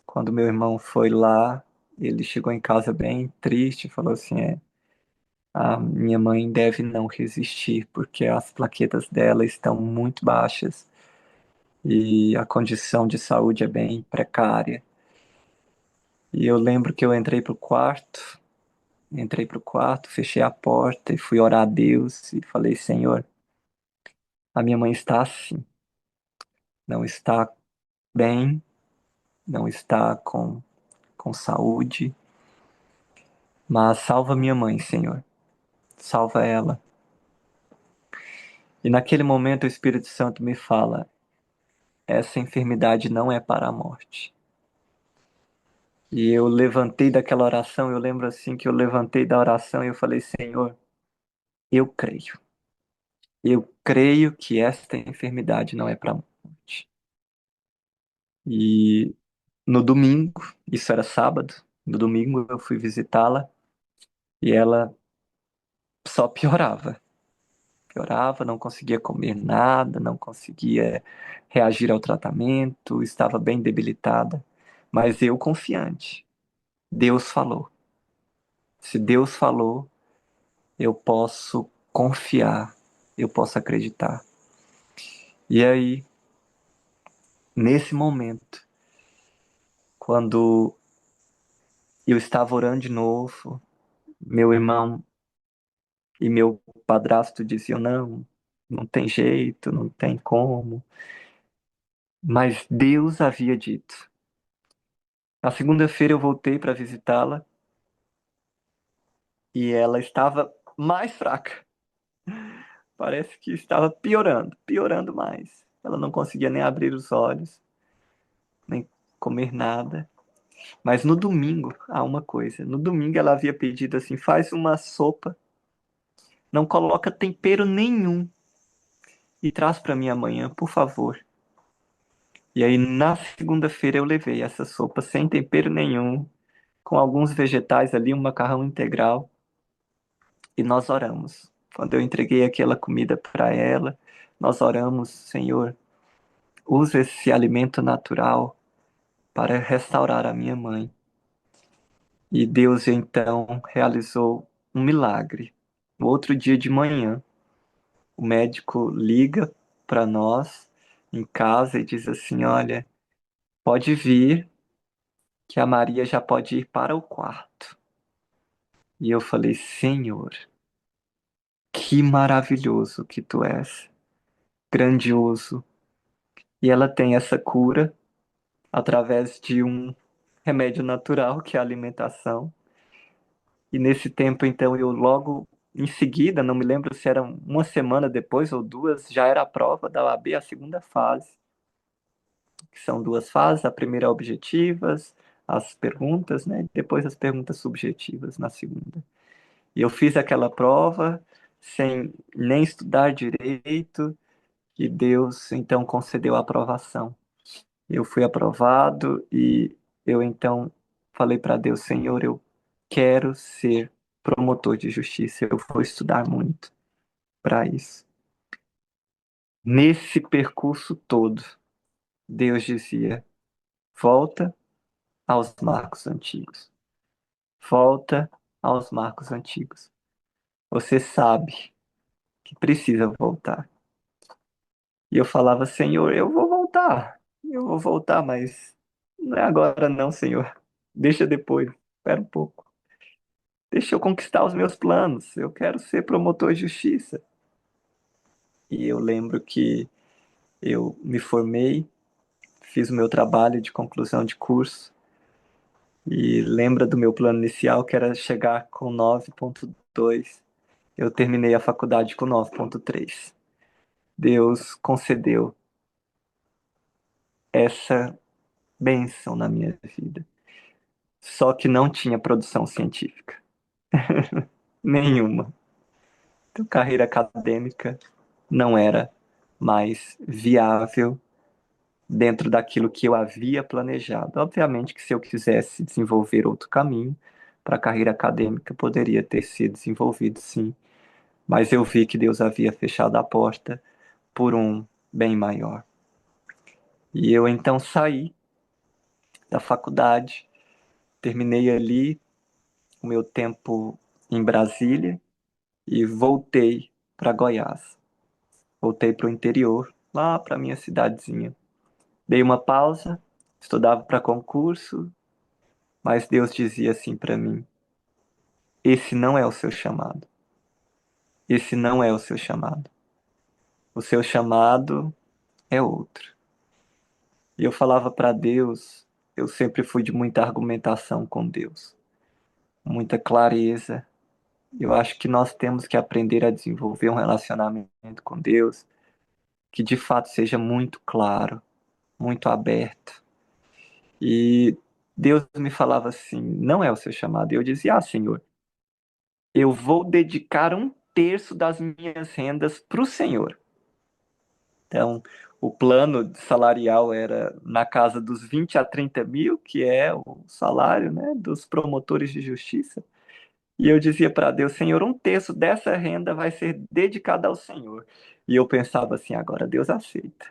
Quando meu irmão foi lá, ele chegou em casa bem triste, falou assim, a minha mãe deve não resistir, porque as plaquetas dela estão muito baixas e a condição de saúde é bem precária. E eu lembro que eu entrei pro quarto, fechei a porta e fui orar a Deus e falei, Senhor, a minha mãe está assim, não está bem, não está com saúde, mas salva minha mãe, Senhor, salva ela. E naquele momento o Espírito Santo me fala, essa enfermidade não é para a morte. E eu levantei daquela oração, eu lembro assim que eu levantei da oração e eu falei, Senhor, eu creio. Eu creio que esta enfermidade não é para a morte. E no domingo, isso era sábado, no domingo eu fui visitá-la e ela só piorava. Piorava, não conseguia comer nada, não conseguia reagir ao tratamento, estava bem debilitada. Mas eu confiante. Deus falou. Se Deus falou, eu posso confiar, eu posso acreditar. E aí, nesse momento, quando eu estava orando de novo, meu irmão e meu padrasto diziam: não, não tem jeito, não tem como. Mas Deus havia dito. Na segunda-feira eu voltei para visitá-la e ela estava mais fraca. Parece que estava piorando, piorando mais. Ela não conseguia nem abrir os olhos, nem comer nada. Mas no domingo, há uma coisa. No domingo ela havia pedido assim: faz uma sopa, não coloca tempero nenhum e traz para mim amanhã, por favor. E aí na segunda-feira eu levei essa sopa sem tempero nenhum, com alguns vegetais ali, um macarrão integral, e nós oramos. Quando eu entreguei aquela comida para ela, nós oramos: Senhor, usa esse alimento natural para restaurar a minha mãe. E Deus então realizou um milagre. No outro dia de manhã, o médico liga para nós em casa e diz assim: Olha, pode vir, que a Maria já pode ir para o quarto. E eu falei: Senhor, que maravilhoso que tu és, grandioso. E ela tem essa cura através de um remédio natural, que é a alimentação. E nesse tempo, então, eu logo em seguida, não me lembro se era uma semana depois ou duas, já era a prova da OAB, a segunda fase, que são duas fases, a primeira objetivas, as perguntas, né? E depois as perguntas subjetivas na segunda. E eu fiz aquela prova sem nem estudar direito, e Deus então concedeu a aprovação. Eu fui aprovado e eu então falei para Deus: Senhor, eu quero ser promotor de justiça. Eu vou estudar muito para isso. Nesse percurso todo, Deus dizia: volta aos marcos antigos. Volta aos marcos antigos. Você sabe que precisa voltar. E eu falava: Senhor, eu vou voltar. Eu vou voltar, mas não é agora não, Senhor. Deixa depois. Espera um pouco. Deixa eu conquistar os meus planos. Eu quero ser promotor de justiça. E eu lembro que eu me formei, fiz o meu trabalho de conclusão de curso e lembra do meu plano inicial que era chegar com 9,2. Eu terminei a faculdade com 9,3. Deus concedeu essa bênção na minha vida. Só que não tinha produção científica. Nenhuma. Então, carreira acadêmica não era mais viável dentro daquilo que eu havia planejado. Obviamente que se eu quisesse desenvolver outro caminho para a carreira acadêmica, poderia ter sido desenvolvido, sim, mas eu vi que Deus havia fechado a porta por um bem maior. E eu então saí da faculdade, terminei ali o meu tempo em Brasília e voltei para Goiás. Voltei para o interior, lá para minha cidadezinha. Dei uma pausa, estudava para concurso, mas Deus dizia assim para mim: esse não é o seu chamado. Esse não é o seu chamado. O seu chamado é outro. E eu falava para Deus, eu sempre fui de muita argumentação com Deus, muita clareza. Eu acho que nós temos que aprender a desenvolver um relacionamento com Deus que de fato seja muito claro, muito aberto. E Deus me falava assim: não é o seu chamado. E eu dizia: ah, Senhor, eu vou dedicar um terço das minhas rendas para o Senhor. Então, o plano salarial era na casa dos 20 a 30 mil, que é o salário, né, dos promotores de justiça. E eu dizia para Deus: Senhor, um terço dessa renda vai ser dedicada ao Senhor. E eu pensava assim: agora Deus aceita.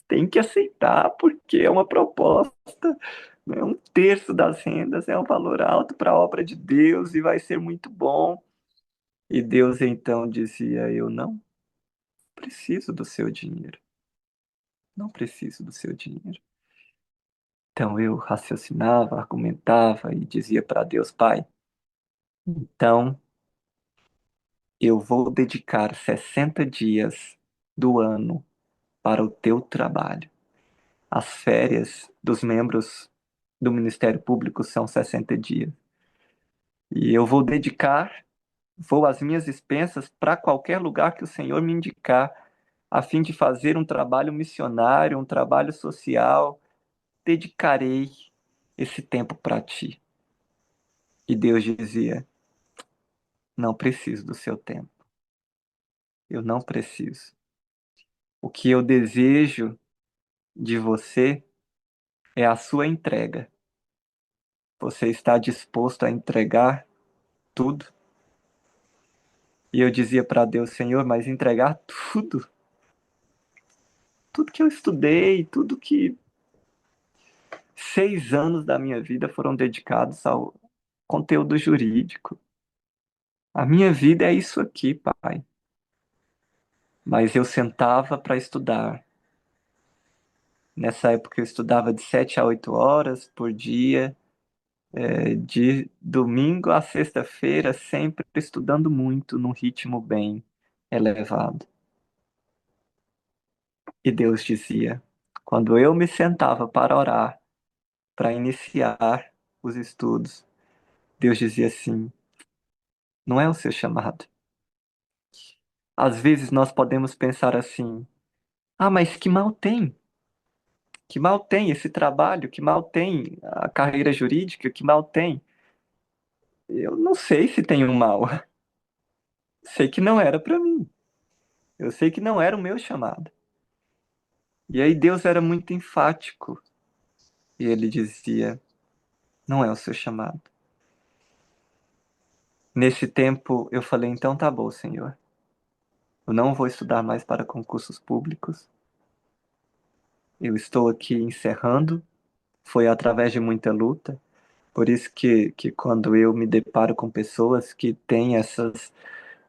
Tem que aceitar, porque é uma proposta, né? Um terço das rendas é um valor alto para a obra de Deus e vai ser muito bom. E Deus então dizia: eu não preciso do seu dinheiro. Não preciso do seu dinheiro. Então eu raciocinava, argumentava e dizia para Deus: Pai, então eu vou dedicar 60 dias do ano para o teu trabalho. As férias dos membros do Ministério Público são 60 dias. E eu vou dedicar, vou às minhas expensas para qualquer lugar que o Senhor me indicar, a fim de fazer um trabalho missionário, um trabalho social. Dedicarei. esse tempo para ti. E Deus dizia: não preciso do seu tempo. Eu não preciso. O que eu desejo de você é a sua entrega. Você está disposto a entregar tudo? E eu dizia para Deus: Senhor, mas entregar tudo? Tudo que eu estudei, tudo que 6 anos da minha vida foram dedicados ao conteúdo jurídico. A minha vida é isso aqui, pai. Mas eu sentava para estudar. Nessa época eu estudava de 7 a 8 horas por dia, de domingo a sexta-feira, sempre estudando muito, num ritmo bem elevado. E Deus dizia, quando eu me sentava para orar, para iniciar os estudos, Deus dizia assim: não é o seu chamado. Às vezes nós podemos pensar assim: ah, mas que mal tem? Que mal tem esse trabalho? Que mal tem a carreira jurídica? Que mal tem? Eu não sei se tem um mal. Sei que não era para mim. Eu sei que não era o meu chamado. E aí Deus era muito enfático. E ele dizia: não é o seu chamado. Nesse tempo eu falei: então tá bom, Senhor. Eu não vou estudar mais para concursos públicos. Eu estou aqui encerrando. Foi através de muita luta. Por isso que quando eu me deparo com pessoas que têm essas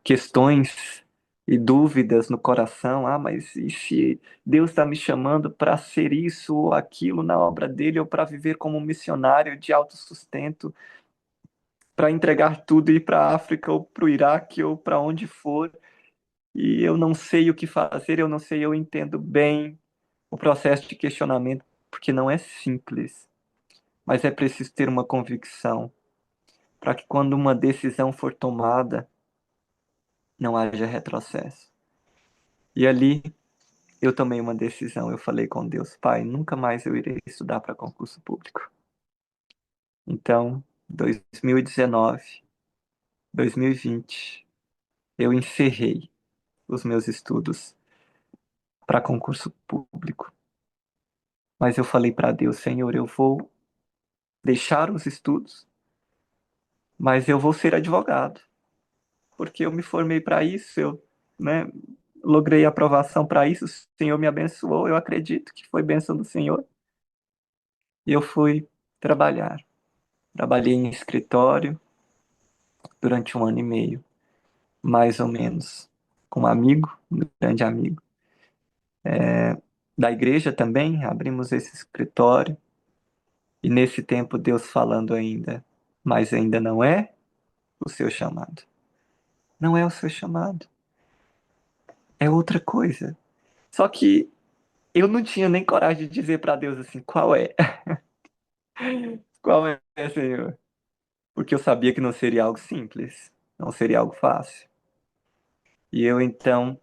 questões e dúvidas no coração, ah, mas e se Deus está me chamando para ser isso ou aquilo na obra dele, ou para viver como um missionário de autossustento, para entregar tudo e ir para a África, ou para o Iraque, ou para onde for, e eu não sei o que fazer, eu não sei, eu entendo bem o processo de questionamento, porque não é simples, mas é preciso ter uma convicção para que quando uma decisão for tomada, não haja retrocesso. E ali eu tomei uma decisão, eu falei com Deus: Pai, nunca mais eu irei estudar para concurso público. Então, 2019, 2020, eu encerrei os meus estudos para concurso público. Mas eu falei para Deus: Senhor, eu vou deixar os estudos, mas eu vou ser advogado, porque eu me formei para isso, eu, né, logrei aprovação para isso, o Senhor me abençoou, eu acredito que foi bênção do Senhor. E eu fui trabalhar. Trabalhei em escritório durante 1 ano e meio, mais ou menos, com um amigo, um grande amigo. Da igreja também, abrimos esse escritório. E nesse tempo Deus falando ainda: mas ainda não é o seu chamado. Não é o seu chamado. É outra coisa. Só que eu não tinha nem coragem de dizer para Deus assim: qual é? Qual é, Senhor? Porque eu sabia que não seria algo simples, não seria algo fácil. E eu então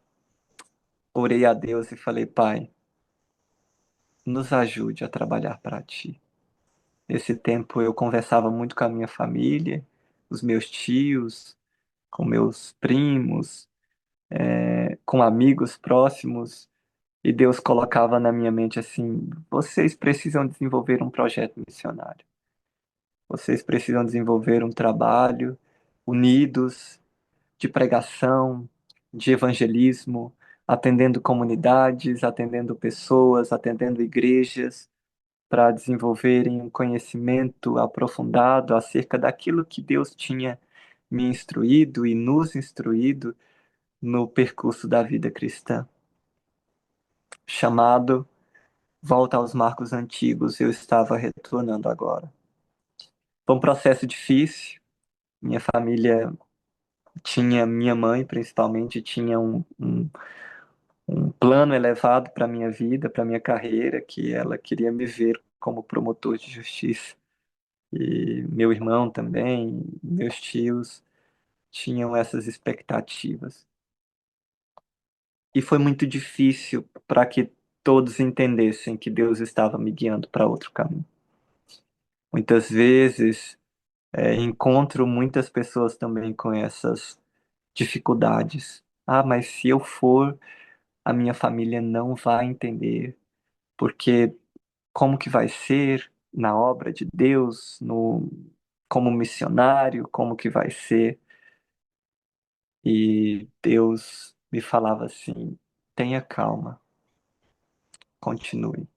orei a Deus e falei: Pai, nos ajude a trabalhar para ti. Nesse tempo eu conversava muito com a minha família, os meus tios, com meus primos, com amigos próximos, e Deus colocava na minha mente assim: vocês precisam desenvolver um projeto missionário. Vocês precisam desenvolver um trabalho unidos de pregação, de evangelismo, atendendo comunidades, atendendo pessoas, atendendo igrejas, para desenvolverem um conhecimento aprofundado acerca daquilo que Deus tinha me instruído e nos instruído no percurso da vida cristã. Chamado Volta aos Marcos Antigos, eu estava retornando agora. Foi um processo difícil. Minha família tinha, minha mãe principalmente, tinha um plano elevado para minha vida, para minha carreira, que ela queria me ver como promotor de justiça. E meu irmão também, meus tios tinham essas expectativas. E foi muito difícil para que todos entendessem que Deus estava me guiando para outro caminho. Muitas vezes encontro muitas pessoas também com essas dificuldades. Ah, mas se eu for, a minha família não vai entender, porque como que vai ser na obra de Deus, no como missionário, como que vai ser? E Deus me falava assim: tenha calma, continue,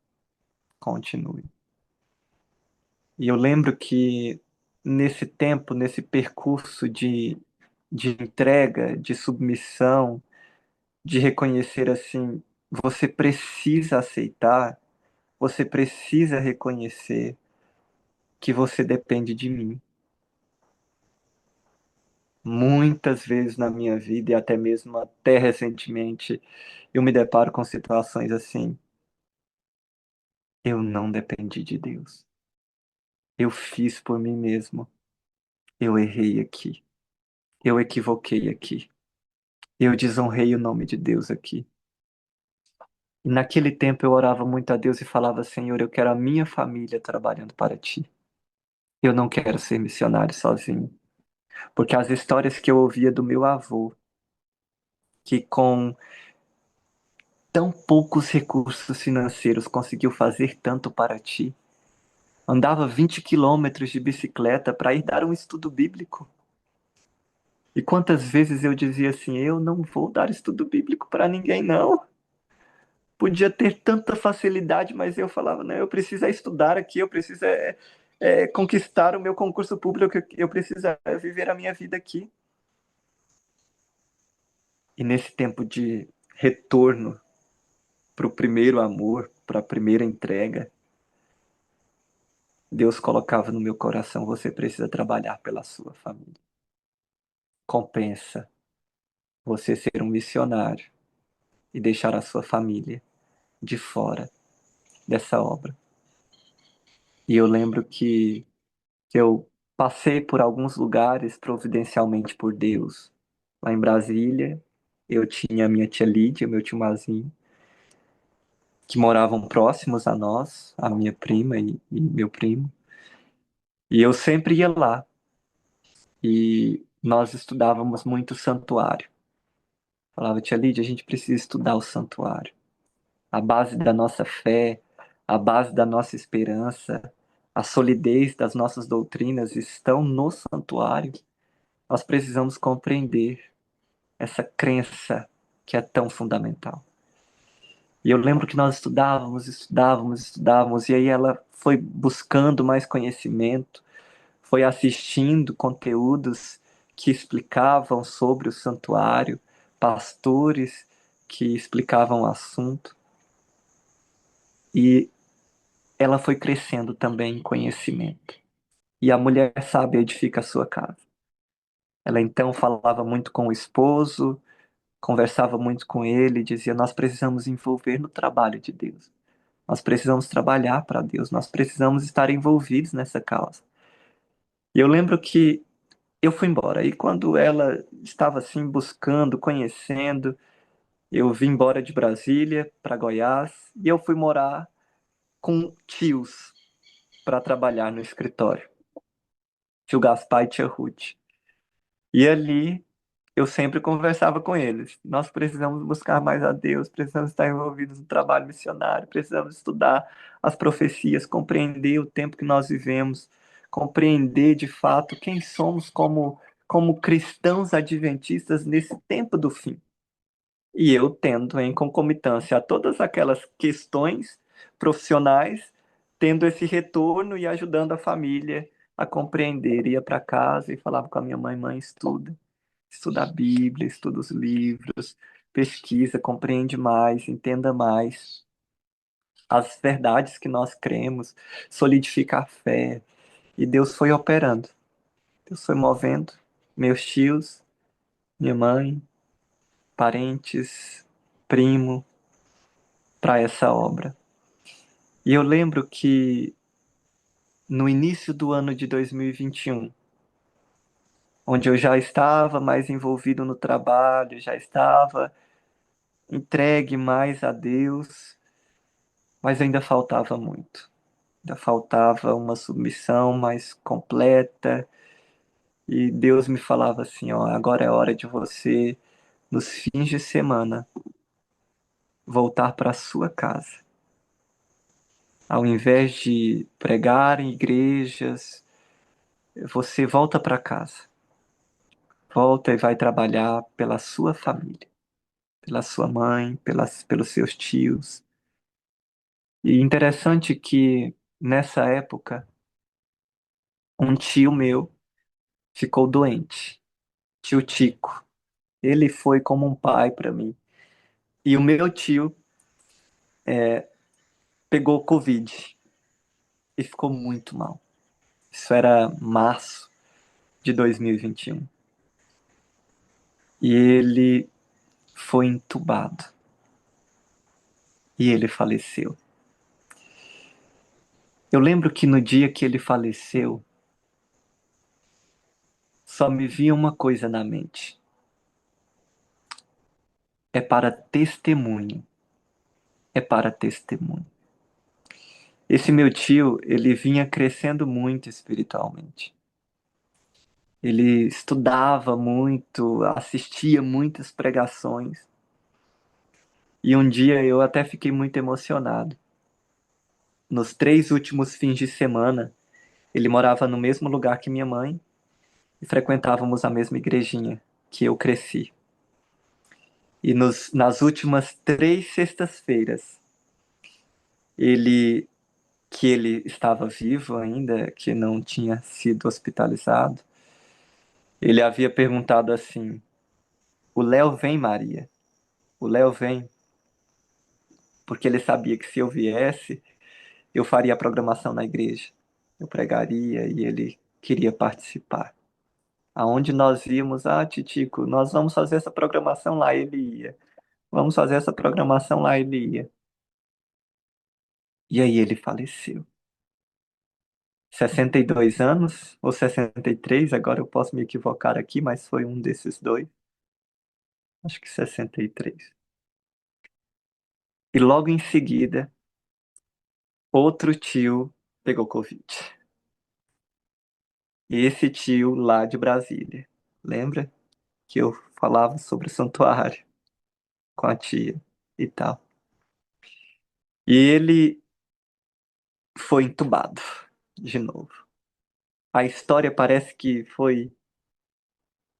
continue. E eu lembro que nesse tempo, nesse percurso de entrega, de submissão, de reconhecer assim, você precisa aceitar, você precisa reconhecer que você depende de mim. Muitas vezes na minha vida e até mesmo até recentemente, eu me deparo com situações assim. Eu não dependi de Deus. Eu fiz por mim mesmo. Eu errei aqui. Eu equivoquei aqui. Eu desonrei o nome de Deus aqui. E naquele tempo eu orava muito a Deus e falava: Senhor, eu quero a minha família trabalhando para ti. Eu não quero ser missionário sozinho. Porque as histórias que eu ouvia do meu avô, que com tão poucos recursos financeiros conseguiu fazer tanto para ti, andava 20 quilômetros de bicicleta para ir dar um estudo bíblico. E quantas vezes eu dizia assim: eu não vou dar estudo bíblico para ninguém, não. Podia ter tanta facilidade, mas eu falava: não, eu preciso estudar aqui, eu preciso conquistar o meu concurso público, eu preciso viver a minha vida aqui. E nesse tempo de retorno para o primeiro amor, para a primeira entrega, Deus colocava no meu coração: você precisa trabalhar pela sua família. Compensa você ser um missionário e deixar a sua família de fora dessa obra. E eu lembro que eu passei por alguns lugares providencialmente por Deus. Lá em Brasília, eu tinha a minha tia Lídia, meu tio Mazinho, que moravam próximos a nós, a minha prima e meu primo. E eu sempre ia lá. E nós estudávamos muito o santuário. Falava: tia Lídia, a gente precisa estudar o santuário. A base da nossa fé, a base da nossa esperança, a solidez das nossas doutrinas estão no santuário. Nós precisamos compreender essa crença que é tão fundamental. E eu lembro que nós estudávamos, e aí ela foi buscando mais conhecimento, foi assistindo conteúdos que explicavam sobre o santuário, pastores que explicavam o assunto, e ela foi crescendo também em conhecimento. E a mulher sábia edifica a sua casa. Ela então falava muito com o esposo, conversava muito com ele, e dizia: nós precisamos envolver no trabalho de Deus. Nós precisamos trabalhar para Deus, nós precisamos estar envolvidos nessa causa. E eu lembro que eu fui embora. E quando ela estava assim buscando, conhecendo, eu vim embora de Brasília para Goiás e eu fui morar com tios para trabalhar no escritório. Tio Gaspar e tia Ruth. E ali eu sempre conversava com eles. Nós precisamos buscar mais a Deus, precisamos estar envolvidos no trabalho missionário, precisamos estudar as profecias, compreender o tempo que nós vivemos, compreender de fato quem somos como cristãos adventistas nesse tempo do fim. E eu tendo em concomitância a todas aquelas questões profissionais, tendo esse retorno e ajudando a família a compreender. Ia para casa e falava com a minha mãe: mãe, estuda a Bíblia, estuda os livros, pesquisa, compreende mais, entenda mais as verdades que nós cremos, solidifica a fé. E Deus foi operando, Deus foi movendo meus tios, minha mãe, parentes, primo, para essa obra. E eu lembro que no início do ano de 2021, onde eu já estava mais envolvido no trabalho, já estava entregue mais a Deus, mas ainda faltava muito. Ainda faltava uma submissão mais completa. E Deus me falava assim, ó, agora é hora de você, nos fins de semana, voltar para a sua casa. Ao invés de pregar em igrejas, você volta para casa. Volta e vai trabalhar pela sua família, pela sua mãe, pelos seus tios. E interessante que nessa época, um tio meu ficou doente, tio Tico. Ele foi como um pai para mim. E o meu tio pegou Covid e ficou muito mal. Isso era março de 2021. E ele foi entubado. E ele faleceu. Eu lembro que no dia que ele faleceu, só me vinha uma coisa na mente. É para testemunho. É para testemunho. Esse meu tio, ele vinha crescendo muito espiritualmente. Ele estudava muito, assistia muitas pregações. E um dia eu até fiquei muito emocionado. Nos 3 últimos fins de semana, ele morava no mesmo lugar que minha mãe e frequentávamos a mesma igrejinha que eu cresci. E nas últimas 3 sextas-feiras, ele que ele estava vivo ainda, que não tinha sido hospitalizado, ele havia perguntado assim: "O Léo vem, Maria? O Léo vem?" Porque ele sabia que se eu viesse, eu faria a programação na igreja. Eu pregaria e ele queria participar. Aonde nós íamos, Titico, nós vamos fazer essa programação lá, ele ia. Vamos fazer essa programação lá, ele ia. E aí ele faleceu. 62 anos, ou 63, agora eu posso me equivocar aqui, mas foi um desses dois. Acho que 63. E logo em seguida, outro tio pegou Covid. E esse tio lá de Brasília. Lembra que eu falava sobre o santuário com a tia e tal? E ele foi entubado de novo. A história parece que foi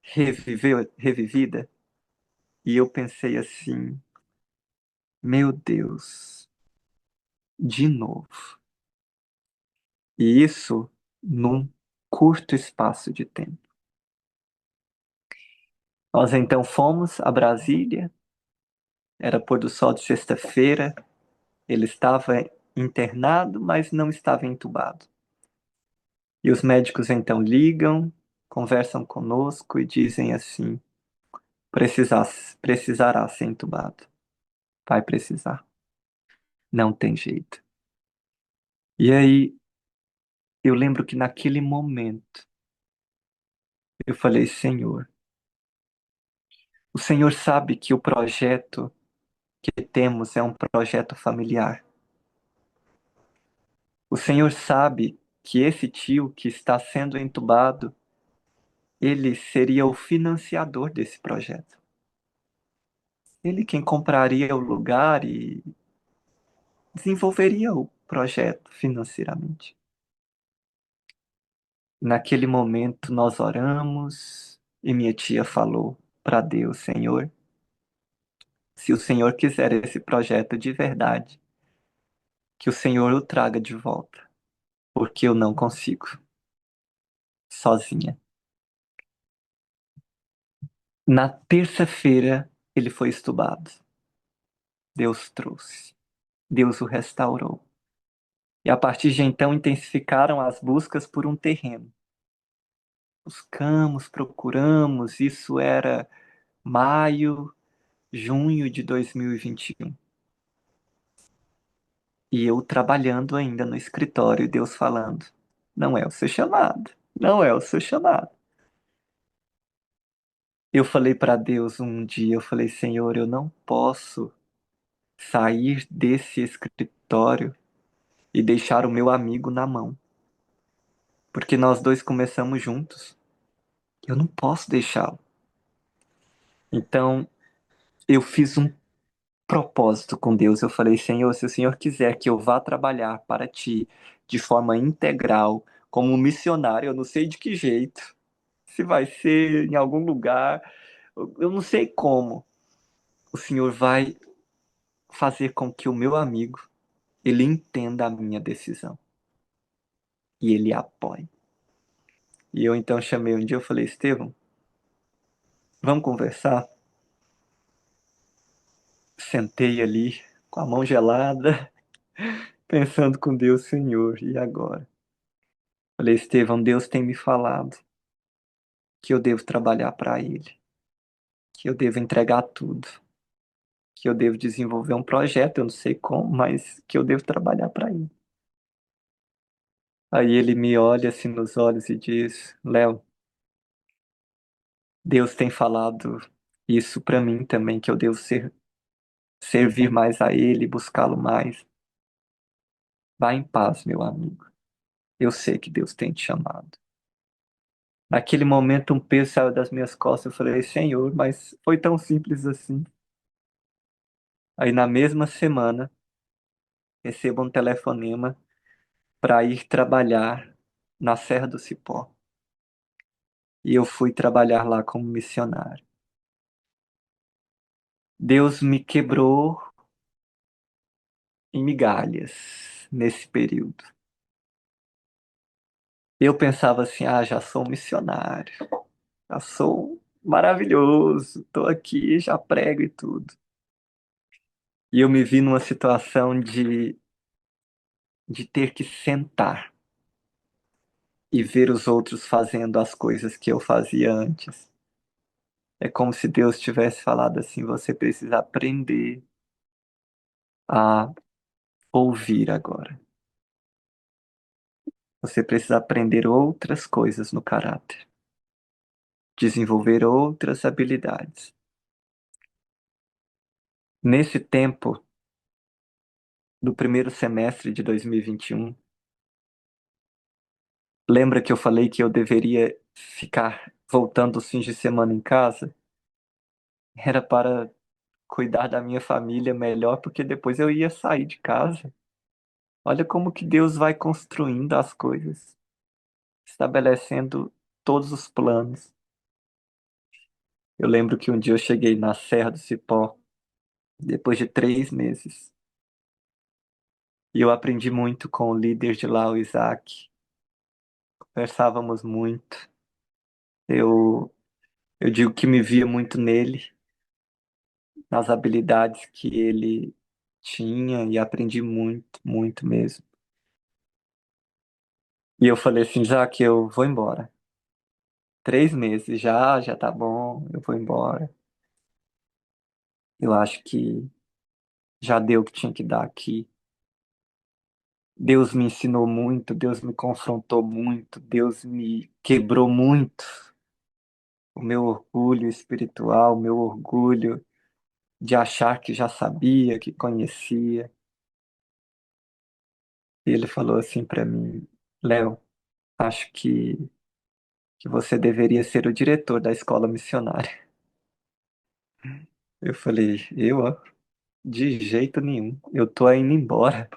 revivida. E eu pensei assim, meu Deus, de novo. E isso num curto espaço de tempo. Nós então fomos a Brasília, era pôr do sol de sexta-feira, ele estava internado, mas não estava entubado. E os médicos então ligam, conversam conosco e dizem assim: precisará ser entubado. Vai precisar. Não tem jeito. E aí, eu lembro que naquele momento, eu falei: Senhor, o Senhor sabe que o projeto que temos é um projeto familiar. O Senhor sabe que esse tio que está sendo entubado, ele seria o financiador desse projeto. Ele quem compraria o lugar e desenvolveria o projeto financeiramente. Naquele momento nós oramos e minha tia falou para Deus: Senhor, se o Senhor quiser esse projeto de verdade, que o Senhor o traga de volta, porque eu não consigo, sozinha. Na terça-feira ele foi estubado. Deus trouxe. Deus o restaurou. E a partir de então intensificaram as buscas por um terreno. Buscamos, procuramos, isso era maio, junho de 2021. E eu trabalhando ainda no escritório, e Deus falando: não é o seu chamado, não é o seu chamado. Eu falei para Deus um dia, eu falei: Senhor, eu não posso sair desse escritório e deixar o meu amigo na mão, porque nós dois começamos juntos. Eu não posso deixá-lo. Então, eu fiz um propósito com Deus. Eu falei, Senhor, se o Senhor quiser que eu vá trabalhar para ti de forma integral, como um missionário, eu não sei de que jeito, se vai ser em algum lugar, eu não sei como. O Senhor vai fazer com que o meu amigo, ele entenda a minha decisão e ele apoie. E eu então chamei um dia, eu falei, Estevão, vamos conversar? Sentei ali com a mão gelada, pensando com Deus, Senhor, e agora? Falei, Estevão, Deus tem me falado que eu devo trabalhar para Ele, que eu devo entregar tudo, que eu devo desenvolver um projeto, eu não sei como, mas que eu devo trabalhar para Ele. Aí ele me olha assim nos olhos e diz, Léo, Deus tem falado isso para mim também, que eu devo servir mais a Ele, buscá-lo mais. Vá em paz, meu amigo. Eu sei que Deus tem te chamado. Naquele momento, um peso saiu das minhas costas. Eu falei, Senhor, mas foi tão simples assim. Aí, na mesma semana, recebo um telefonema para ir trabalhar na Serra do Cipó. E eu fui trabalhar lá como missionário. Deus me quebrou em migalhas nesse período. Eu pensava assim: ah, já sou um missionário, já sou maravilhoso, estou aqui, já prego e tudo. E eu me vi numa situação de ter que sentar e ver os outros fazendo as coisas que eu fazia antes. É como se Deus tivesse falado assim: você precisa aprender a ouvir agora. Você precisa aprender outras coisas no caráter, desenvolver outras habilidades. Nesse tempo, do primeiro semestre de 2021, lembra que eu falei que eu deveria ficar voltando os fins de semana em casa? Era para cuidar da minha família melhor, porque depois eu ia sair de casa. Olha como que Deus vai construindo as coisas, estabelecendo todos os planos. Eu lembro que um dia eu cheguei na Serra do Cipó, depois de 3 meses, e eu aprendi muito com o líder de lá, o Isaac. Conversávamos muito. Eu, eu digo que me via muito nele, nas habilidades que ele tinha, e aprendi muito, muito mesmo. E eu falei assim, Isaac, eu vou embora. 3 meses já tá bom, eu vou embora. Eu acho que já deu o que tinha que dar aqui. Deus me ensinou muito, Deus me confrontou muito, Deus me quebrou muito. O meu orgulho espiritual, o meu orgulho de achar que já sabia, que conhecia. E ele falou assim para mim, Léo, acho que você deveria ser o diretor da escola missionária. Eu falei, eu, ó, de jeito nenhum, eu tô indo embora.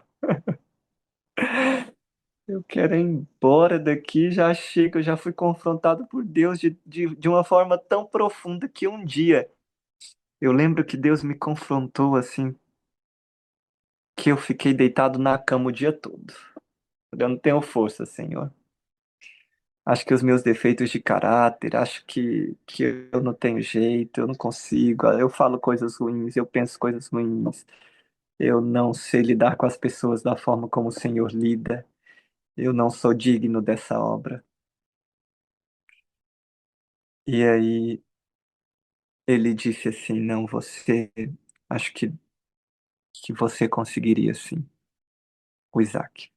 Eu quero ir embora daqui, já chego, eu já fui confrontado por Deus de uma forma tão profunda que um dia eu lembro que Deus me confrontou assim, que eu fiquei deitado na cama o dia todo. Eu não tenho força, Senhor. Acho que os meus defeitos de caráter, acho que eu não tenho jeito, eu não consigo, eu falo coisas ruins, eu penso coisas ruins, eu não sei lidar com as pessoas da forma como o Senhor lida, eu não sou digno dessa obra. E aí ele disse assim: não, você, acho que você conseguiria sim, o Isaac.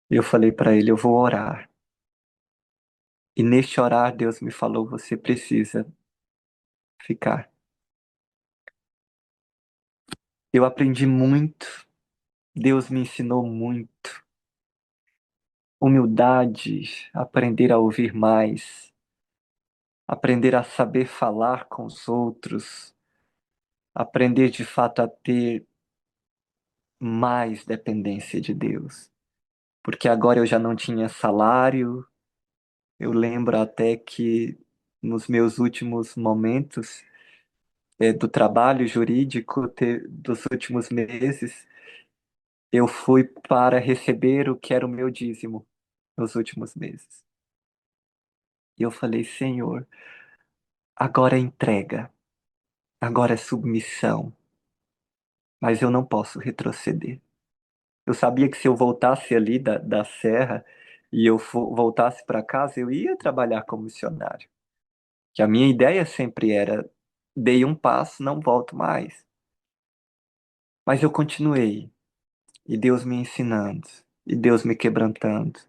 Eu falei para ele: eu vou orar. E neste orar, Deus me falou: você precisa ficar. Eu aprendi muito Deus me ensinou muito. Humildade, aprender a ouvir mais, aprender a saber falar com os outros, aprender de fato a ter mais dependência de Deus. Porque agora eu já não tinha salário, eu lembro até que nos meus últimos momentos do trabalho jurídico dos últimos meses, eu fui para receber o que era o meu dízimo nos últimos meses. E eu falei, Senhor, agora é entrega, agora é submissão, mas eu não posso retroceder. Eu sabia que se eu voltasse ali da serra e eu voltasse para casa, eu ia trabalhar como missionário. Que a minha ideia sempre era, dei um passo, não volto mais. Mas eu continuei, e Deus me ensinando, e Deus me quebrantando.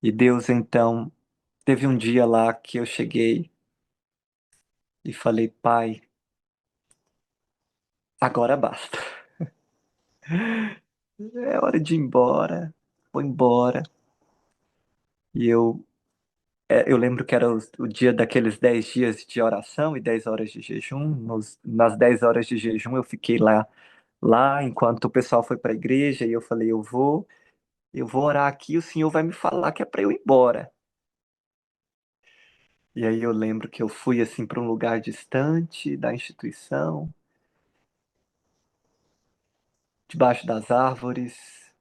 E Deus então, teve um dia lá que eu cheguei e falei, Pai, agora basta. É hora de ir embora, vou embora. E eu lembro que era o dia daqueles 10 dias de oração e 10 horas de jejum. Nas 10 horas de jejum eu fiquei lá enquanto o pessoal foi para a igreja e eu falei, eu vou orar aqui, o Senhor vai me falar que é para eu ir embora. E aí eu lembro que eu fui assim para um lugar distante da instituição, debaixo das árvores,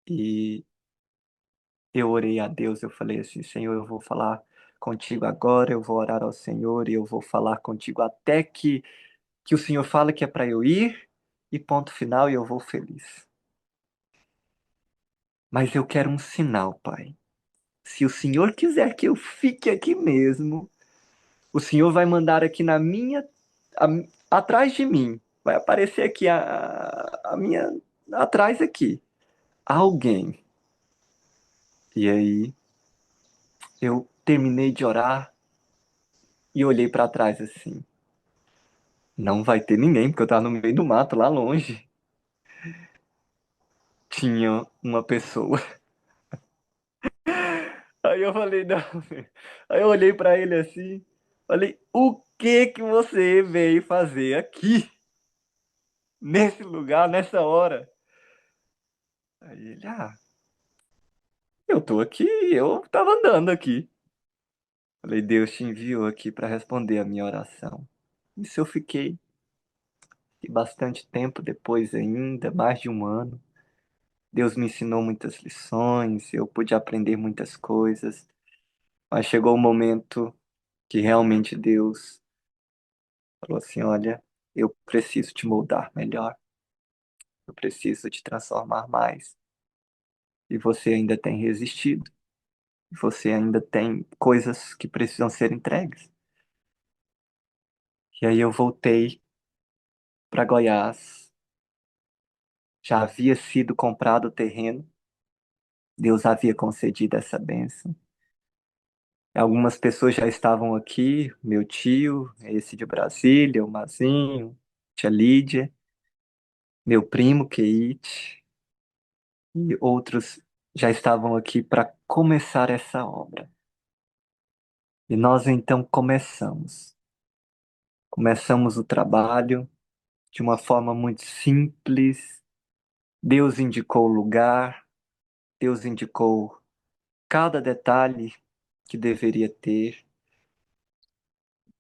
e eu orei a Deus, eu falei assim, Senhor, eu vou falar contigo agora, eu vou orar ao Senhor e eu vou falar contigo até que o Senhor fala que é para eu ir e ponto final e eu vou feliz. Mas eu quero um sinal, Pai. Se o Senhor quiser que eu fique aqui mesmo, o Senhor vai mandar aqui na minha, atrás de mim, vai aparecer aqui a minha, atrás aqui, alguém. E aí eu terminei de orar e olhei para trás assim. Não vai ter ninguém, porque eu tava no meio do mato, lá longe. Tinha uma pessoa. Aí eu falei, não. Aí eu olhei para ele assim, falei, o que que você veio fazer aqui? Nesse lugar, nessa hora? Aí ele, eu tô aqui, eu tava andando aqui. Falei, Deus te enviou aqui para responder a minha oração. Isso eu fiquei e bastante tempo depois ainda, mais de um ano. Deus me ensinou muitas lições, eu pude aprender muitas coisas, mas chegou o momento que realmente Deus falou assim: olha, eu preciso te moldar melhor, eu preciso te transformar mais. E você ainda tem resistido, você ainda tem coisas que precisam ser entregues. E aí eu voltei para Goiás, já havia sido comprado o terreno, Deus havia concedido essa bênção. Algumas pessoas já estavam aqui, meu tio, esse de Brasília, o Mazinho, tia Lídia, meu primo Keite, e outros já estavam aqui para começar essa obra. E nós então começamos. Começamos o trabalho de uma forma muito simples. Deus indicou o lugar, Deus indicou cada detalhe que deveria ter.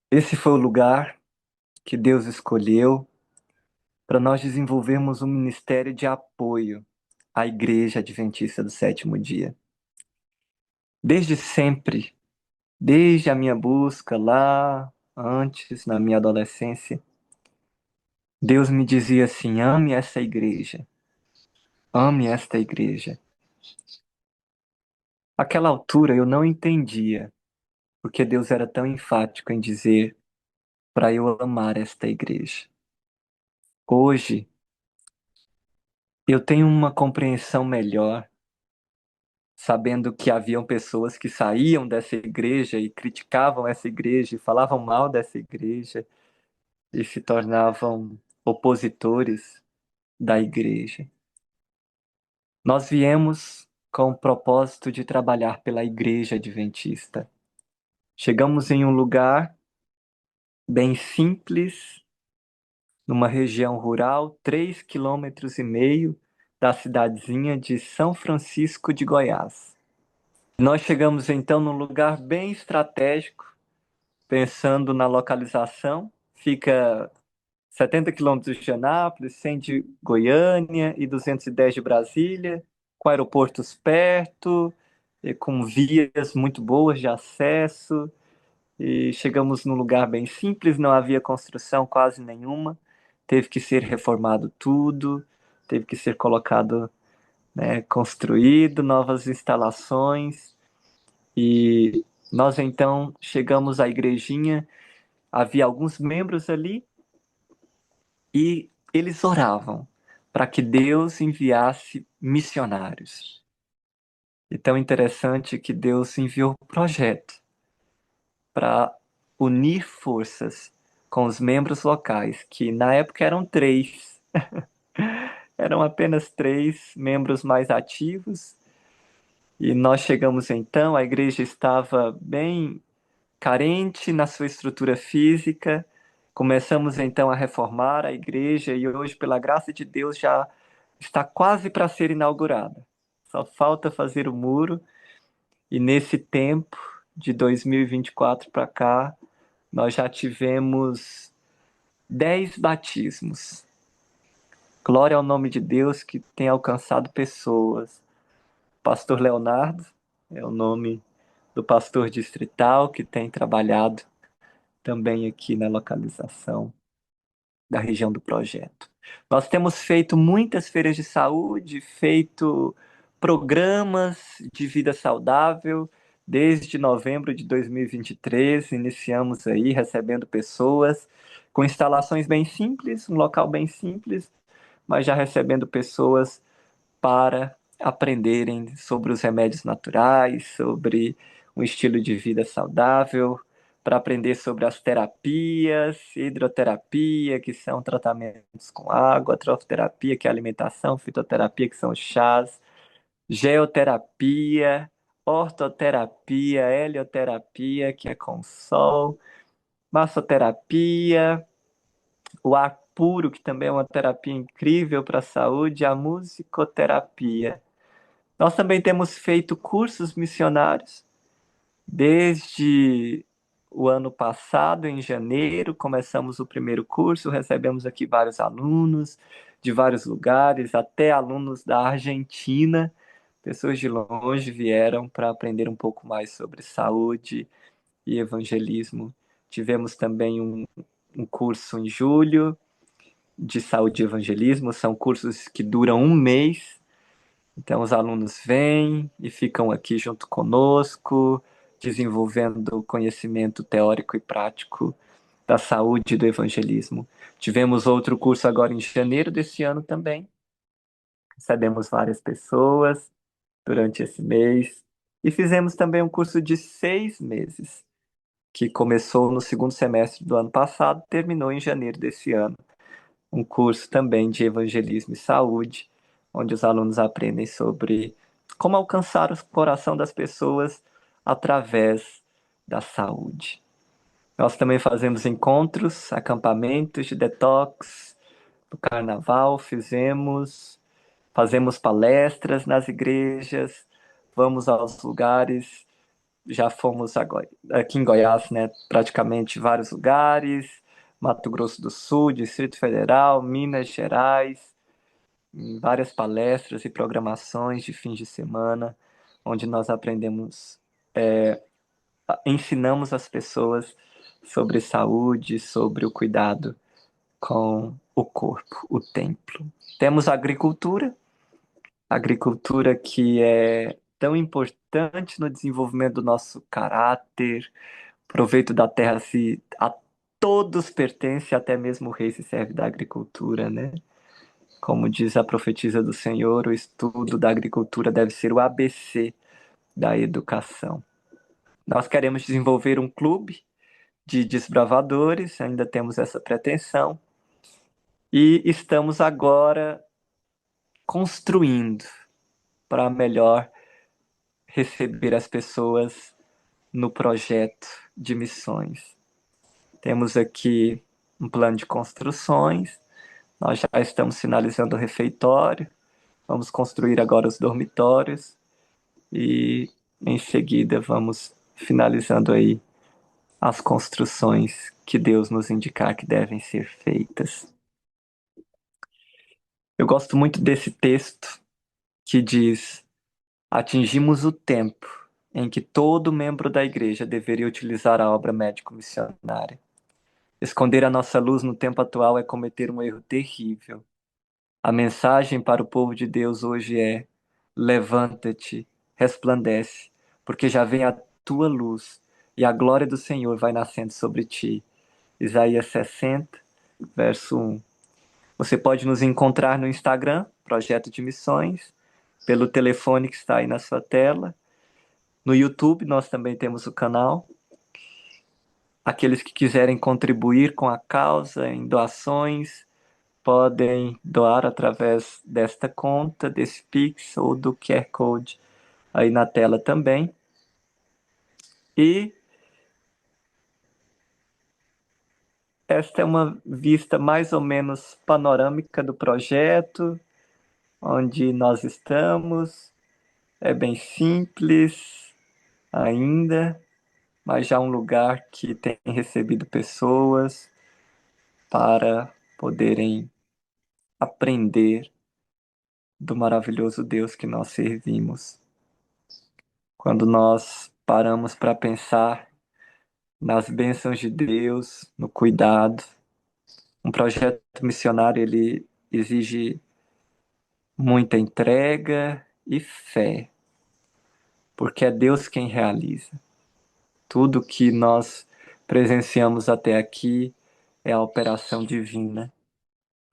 Esse foi o lugar que Deus escolheu para nós desenvolvermos um ministério de apoio à Igreja Adventista do Sétimo Dia. Desde sempre, desde a minha busca lá antes, na minha adolescência, Deus me dizia assim: ame essa igreja, ame esta igreja. Aquela altura eu não entendia porque Deus era tão enfático em dizer para eu amar esta igreja. Hoje, eu tenho uma compreensão melhor, sabendo que haviam pessoas que saíam dessa igreja e criticavam essa igreja e falavam mal dessa igreja e se tornavam opositores. da igreja. Nós viemos com o propósito de trabalhar pela Igreja Adventista. Chegamos em um lugar bem simples, numa região rural, 3,5 km da cidadezinha de São Francisco de Goiás. Nós chegamos então num lugar bem estratégico, pensando na localização. Fica 70 quilômetros de Anápolis, 100 de Goiânia e 210 de Brasília, com aeroportos perto, e com vias muito boas de acesso. E chegamos num lugar bem simples, não havia construção quase nenhuma, teve que ser reformado tudo, teve que ser colocado, né, construído, novas instalações. E nós então chegamos à igrejinha, havia alguns membros ali e eles oravam para que Deus enviasse missionários. E tão interessante que Deus enviou um projeto para unir forças com os membros locais, que na época eram três. Eram apenas três membros mais ativos. E nós chegamos então, a igreja estava bem carente na sua estrutura física. Começamos então a reformar a igreja e hoje, pela graça de Deus, já está quase para ser inaugurada. Só falta fazer o muro e nesse tempo de 2024 para cá, nós já tivemos 10 batismos. Glória ao nome de Deus que tem alcançado pessoas. Pastor Leonardo é o nome do pastor distrital que tem trabalhado também aqui na localização da região do projeto. Nós temos feito muitas feiras de saúde, feito programas de vida saudável. Desde novembro de 2023, iniciamos aí recebendo pessoas com instalações bem simples, um local bem simples, mas já recebendo pessoas para aprenderem sobre os remédios naturais, sobre um estilo de vida saudável, para aprender sobre as terapias, hidroterapia, que são tratamentos com água, trofoterapia, que é alimentação, fitoterapia, que são chás, geoterapia, ortoterapia, helioterapia, que é com sol, massoterapia, o ar puro, que também é uma terapia incrível para a saúde, a musicoterapia. Nós também temos feito cursos missionários. Desde o ano passado, em janeiro, começamos o primeiro curso, recebemos aqui vários alunos de vários lugares, até alunos da Argentina. Pessoas de longe vieram para aprender um pouco mais sobre saúde e evangelismo. Tivemos também um curso em julho de saúde e evangelismo, são cursos que duram um mês. Então, os alunos vêm e ficam aqui junto conosco, desenvolvendo conhecimento teórico e prático da saúde e do evangelismo. Tivemos outro curso agora em janeiro desse ano também. Recebemos várias pessoas durante esse mês. E fizemos também um curso de 6 meses, que começou no segundo semestre do ano passado, terminou em janeiro desse ano. Um curso também de evangelismo e saúde, onde os alunos aprendem sobre como alcançar o coração das pessoas através da saúde. Nós também fazemos encontros, acampamentos de detox, no carnaval fazemos palestras nas igrejas, vamos aos lugares, já fomos agora, aqui em Goiás, né, praticamente vários lugares, Mato Grosso do Sul, Distrito Federal, Minas Gerais, em várias palestras e programações de fins de semana, onde nós aprendemos, ensinamos as pessoas sobre saúde, sobre o cuidado com o corpo, o templo. Temos a agricultura que é tão importante no desenvolvimento do nosso caráter, proveito da terra se a todos pertence, até mesmo o rei se serve da agricultura, né? Como diz a profetisa do Senhor, o estudo da agricultura deve ser o ABC da educação. Nós queremos desenvolver um clube de desbravadores, ainda temos essa pretensão, e estamos agora construindo para melhor receber as pessoas no projeto de missões. Temos aqui um plano de construções, nós já estamos finalizando o refeitório, vamos construir agora os dormitórios e em seguida vamos finalizando aí as construções que Deus nos indicar que devem ser feitas. Eu gosto muito desse texto que diz: atingimos o tempo em que todo membro da igreja deveria utilizar a obra médico-missionária. Esconder a nossa luz no tempo atual é cometer um erro terrível. A mensagem para o povo de Deus hoje é: levanta-te, resplandece, porque já vem a tua luz e a glória do Senhor vai nascendo sobre ti. Isaías 60, verso 1. Você pode nos encontrar no Instagram, Projeto de Missões, pelo telefone que está aí na sua tela. No YouTube nós também temos o canal. Aqueles que quiserem contribuir com a causa em doações, podem doar através desta conta, desse Pix ou do QR Code aí na tela também. E esta é uma vista mais ou menos panorâmica do projeto, onde nós estamos. É bem simples ainda, mas já um lugar que tem recebido pessoas para poderem aprender do maravilhoso Deus que nós servimos. Quando nós paramos para pensar nas bênçãos de Deus, no cuidado, um projeto missionário ele exige muita entrega e fé, porque é Deus quem realiza. Tudo que nós presenciamos até aqui é a operação divina.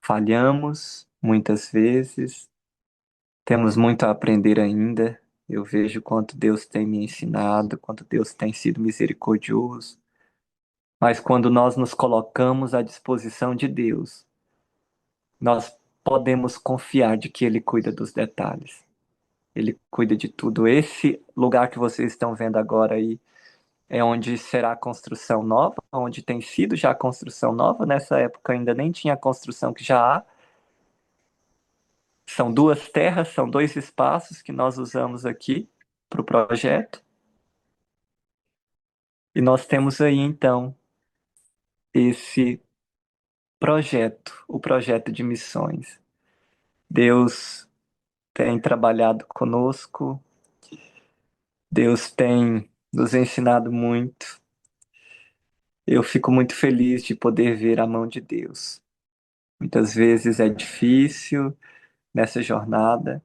Falhamos muitas vezes, temos muito a aprender ainda. Eu vejo quanto Deus tem me ensinado, quanto Deus tem sido misericordioso. Mas quando nós nos colocamos à disposição de Deus, nós podemos confiar de que Ele cuida dos detalhes. Ele cuida de tudo. Esse lugar que vocês estão vendo agora aí é onde será a construção nova, onde tem sido já a construção nova. Nessa época ainda nem tinha a construção que já há. São duas terras, são dois espaços que nós usamos aqui para o projeto. E nós temos aí então esse projeto, o projeto de missões. Deus tem trabalhado conosco, Deus tem nos ensinado muito. Eu fico muito feliz de poder ver a mão de Deus. Muitas vezes é difícil nessa jornada.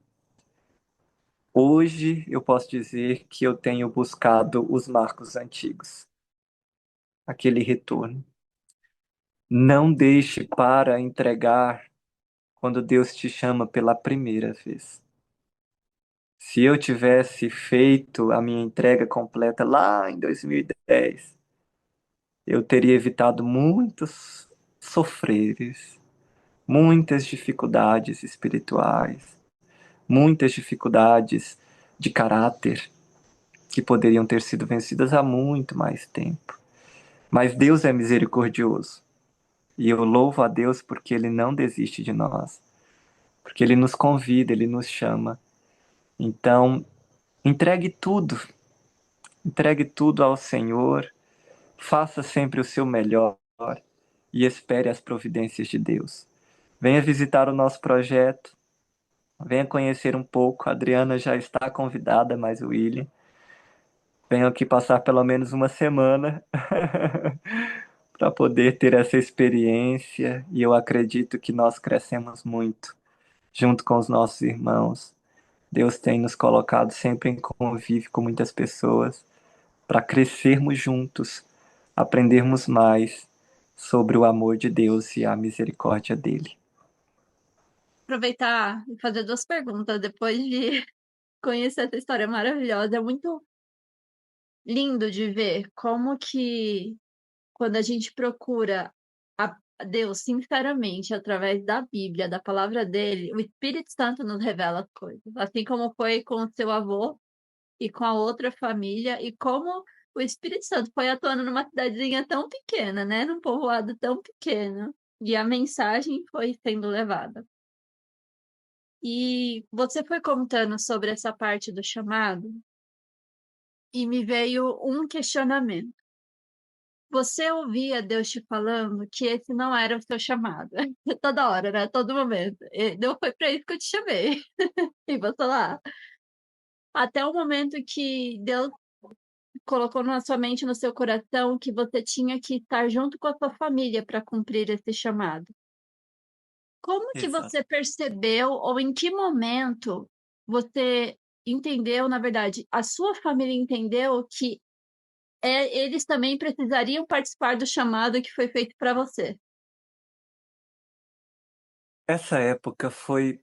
Hoje eu posso dizer que eu tenho buscado os marcos antigos, aquele retorno. Não deixe para entregar quando Deus te chama pela primeira vez. Se eu tivesse feito a minha entrega completa lá em 2010, eu teria evitado muitos sofreres, muitas dificuldades espirituais, muitas dificuldades de caráter que poderiam ter sido vencidas há muito mais tempo. Mas Deus é misericordioso e eu louvo a Deus porque Ele não desiste de nós, porque Ele nos convida, Ele nos chama. Então, entregue tudo ao Senhor, faça sempre o seu melhor e espere as providências de Deus. Venha visitar o nosso projeto, venha conhecer um pouco. A Adriana já está convidada, mas o William. Venham aqui passar pelo menos uma semana para poder ter essa experiência e eu acredito que nós crescemos muito junto com os nossos irmãos. Deus tem nos colocado sempre em convívio com muitas pessoas para crescermos juntos, aprendermos mais sobre o amor de Deus e a misericórdia dele. Aproveitar e fazer 2 perguntas depois de conhecer essa história maravilhosa. É muito lindo de ver como que quando a gente procura Deus, sinceramente, através da Bíblia, da palavra dele, o Espírito Santo nos revela as coisas. Assim como foi com o seu avô e com a outra família, e como o Espírito Santo foi atuando numa cidadezinha tão pequena, né? Num povoado tão pequeno. E a mensagem foi sendo levada. E você foi contando sobre essa parte do chamado, e me veio um questionamento. Você ouvia Deus te falando que esse não era o seu chamado? Toda hora, né? Todo momento. Não foi para isso que eu te chamei. E você lá. Até o momento que Deus colocou na sua mente, no seu coração, que você tinha que estar junto com a sua família para cumprir esse chamado. Como que Exato. você percebeu, ou em que momento você entendeu, na verdade, a sua família entendeu que eles também precisariam participar do chamado que foi feito para você? Essa época foi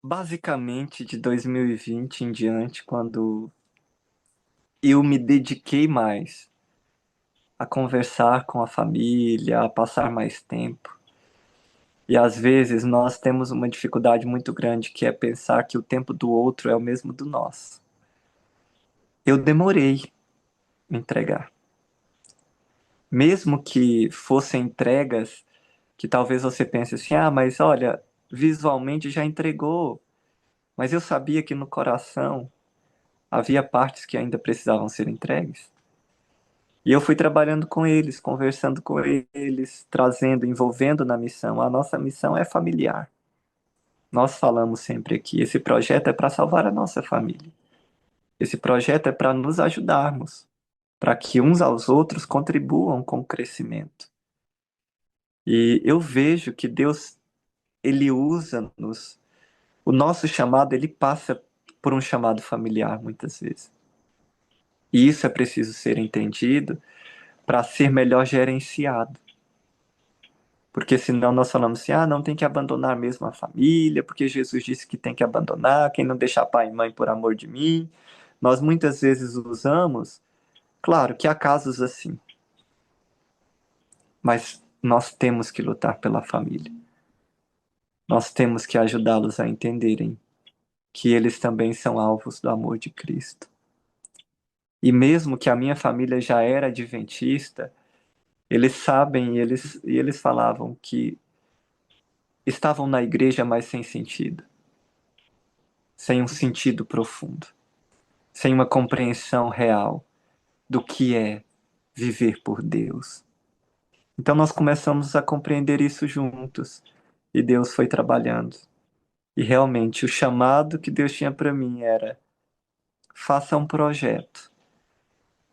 basicamente de 2020 em diante, quando eu me dediquei mais a conversar com a família, a passar mais tempo. E às vezes nós temos uma dificuldade muito grande, que é pensar que o tempo do outro é o mesmo do nosso. Eu demorei a entregar. Mesmo que fossem entregas que talvez você pense assim: ah, mas olha, visualmente já entregou. Mas eu sabia que no coração havia partes que ainda precisavam ser entregues. E eu fui trabalhando com eles, conversando com eles, trazendo, envolvendo na missão. A nossa missão é familiar. Nós falamos sempre aqui, esse projeto é para salvar a nossa família. Esse projeto é para nos ajudarmos, para que uns aos outros contribuam com o crescimento. E eu vejo que Deus, ele usa-nos. O nosso chamado, ele passa por um chamado familiar muitas vezes. E isso é preciso ser entendido para ser melhor gerenciado. Porque senão nós falamos assim: ah, não tem que abandonar mesmo a família, porque Jesus disse que tem que abandonar, quem não deixar pai e mãe por amor de mim. Nós muitas vezes usamos, claro que há casos assim, mas nós temos que lutar pela família. Nós temos que ajudá-los a entenderem que eles também são alvos do amor de Cristo. E mesmo que a minha família já era adventista, eles sabem e eles falavam que estavam na igreja, mas sem sentido, sem um sentido profundo, sem uma compreensão real do que é viver por Deus. Então nós começamos a compreender isso juntos e Deus foi trabalhando. E realmente o chamado que Deus tinha para mim era: faça um projeto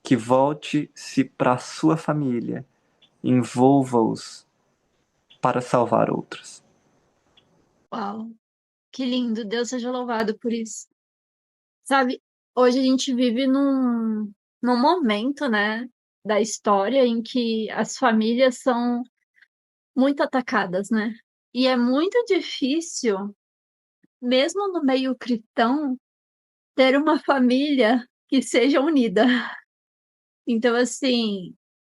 que volte-se para a sua família, envolva-os para salvar outros. Uau, que lindo! Deus seja louvado por isso. Sabe, hoje a gente vive num momento, né, da história em que as famílias são muito atacadas, né? E é muito difícil, mesmo no meio cristão, ter uma família que seja unida. Então, assim,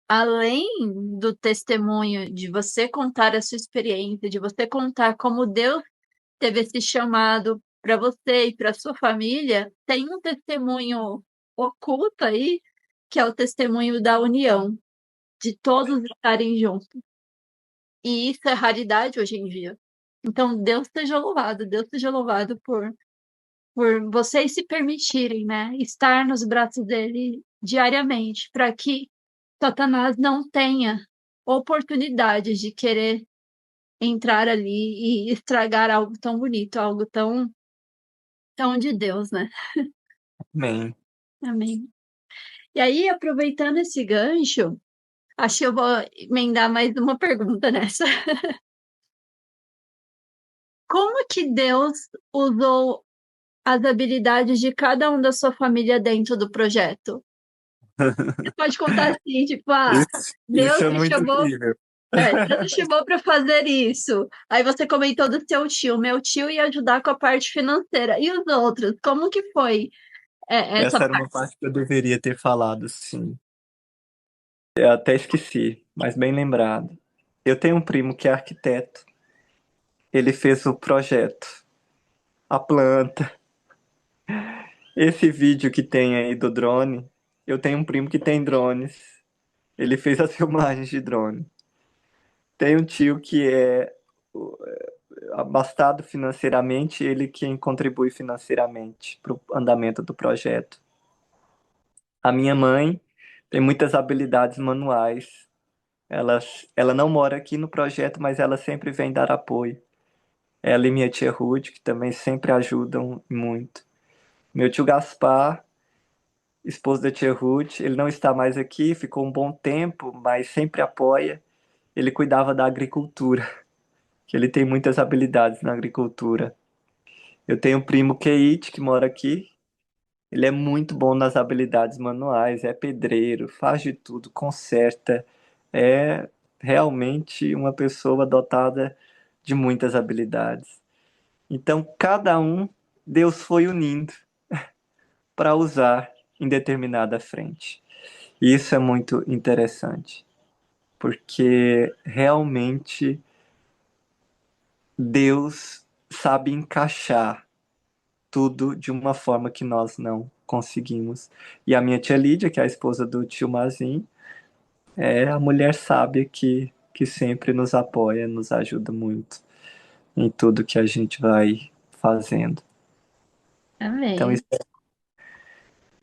além do testemunho de você contar a sua experiência, de você contar como Deus teve esse chamado para você e para sua família, tem um testemunho oculto aí, que é o testemunho da união, de todos estarem juntos. E isso é raridade hoje em dia. Então, Deus seja louvado por vocês se permitirem, né, estar nos braços dele diariamente, para que Satanás não tenha oportunidade de querer entrar ali e estragar algo tão bonito, algo tão de Deus, né? Amém. Amém. E aí, aproveitando esse gancho, acho que eu vou emendar mais uma pergunta nessa. Como que Deus usou as habilidades de cada um da sua família dentro do projeto? Você pode contar assim, tipo, Isso Deus é me muito chamou, incrível. Deus me chamou para fazer isso. Aí você comentou do seu tio, meu tio ia ajudar com a parte financeira. E os outros, como que foi essa Essa era uma parte? parte que eu deveria ter falado, sim. Eu até esqueci, mas bem lembrado. Eu tenho um primo que é arquiteto. Ele fez o projeto, a planta. Esse vídeo que tem aí do drone, eu tenho um primo que tem drones. Ele fez as filmagens de drone. Tem um tio que é abastado financeiramente, ele quem contribui financeiramente para o andamento do projeto. A minha mãe tem muitas habilidades manuais. Ela não mora aqui no projeto, mas ela sempre vem dar apoio. Ela e minha tia Ruth, que também sempre ajudam muito. Meu tio Gaspar, esposo da tia Ruth, ele não está mais aqui, ficou um bom tempo, mas sempre apoia. Ele cuidava da agricultura, que ele tem muitas habilidades na agricultura. Eu tenho um primo Keite, que mora aqui. Ele é muito bom nas habilidades manuais, é pedreiro, faz de tudo, conserta. É realmente uma pessoa dotada de muitas habilidades. Então, cada um, Deus foi unindo para usar em determinada frente. E isso é muito interessante, porque realmente Deus sabe encaixar tudo de uma forma que nós não conseguimos. E a minha tia Lídia, que é a esposa do tio Mazin, é a mulher sábia que sempre nos apoia, nos ajuda muito em tudo que a gente vai fazendo. Então, Amém. isso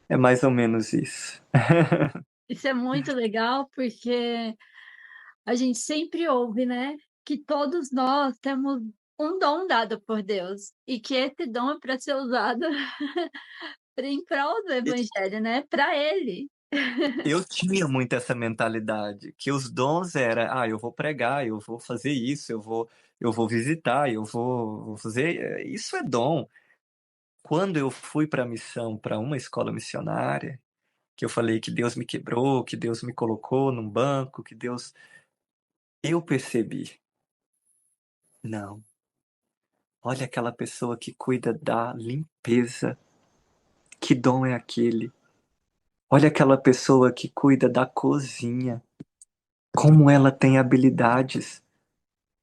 é mais ou menos isso. Isso é muito legal, porque a gente sempre ouve, né, que todos nós temos um dom dado por Deus e que esse dom é para ser usado em prol do evangelho, né, para ele. Eu tinha muito essa mentalidade, que os dons era, eu vou pregar, eu vou fazer isso, eu vou visitar, eu vou fazer, isso é dom. Quando eu fui para a missão, para uma escola missionária, que eu falei que Deus me quebrou, que Deus me colocou num banco, que Deus, eu percebi, não. Olha aquela pessoa que cuida da limpeza, que dom é aquele? Olha aquela pessoa que cuida da cozinha, como ela tem habilidades.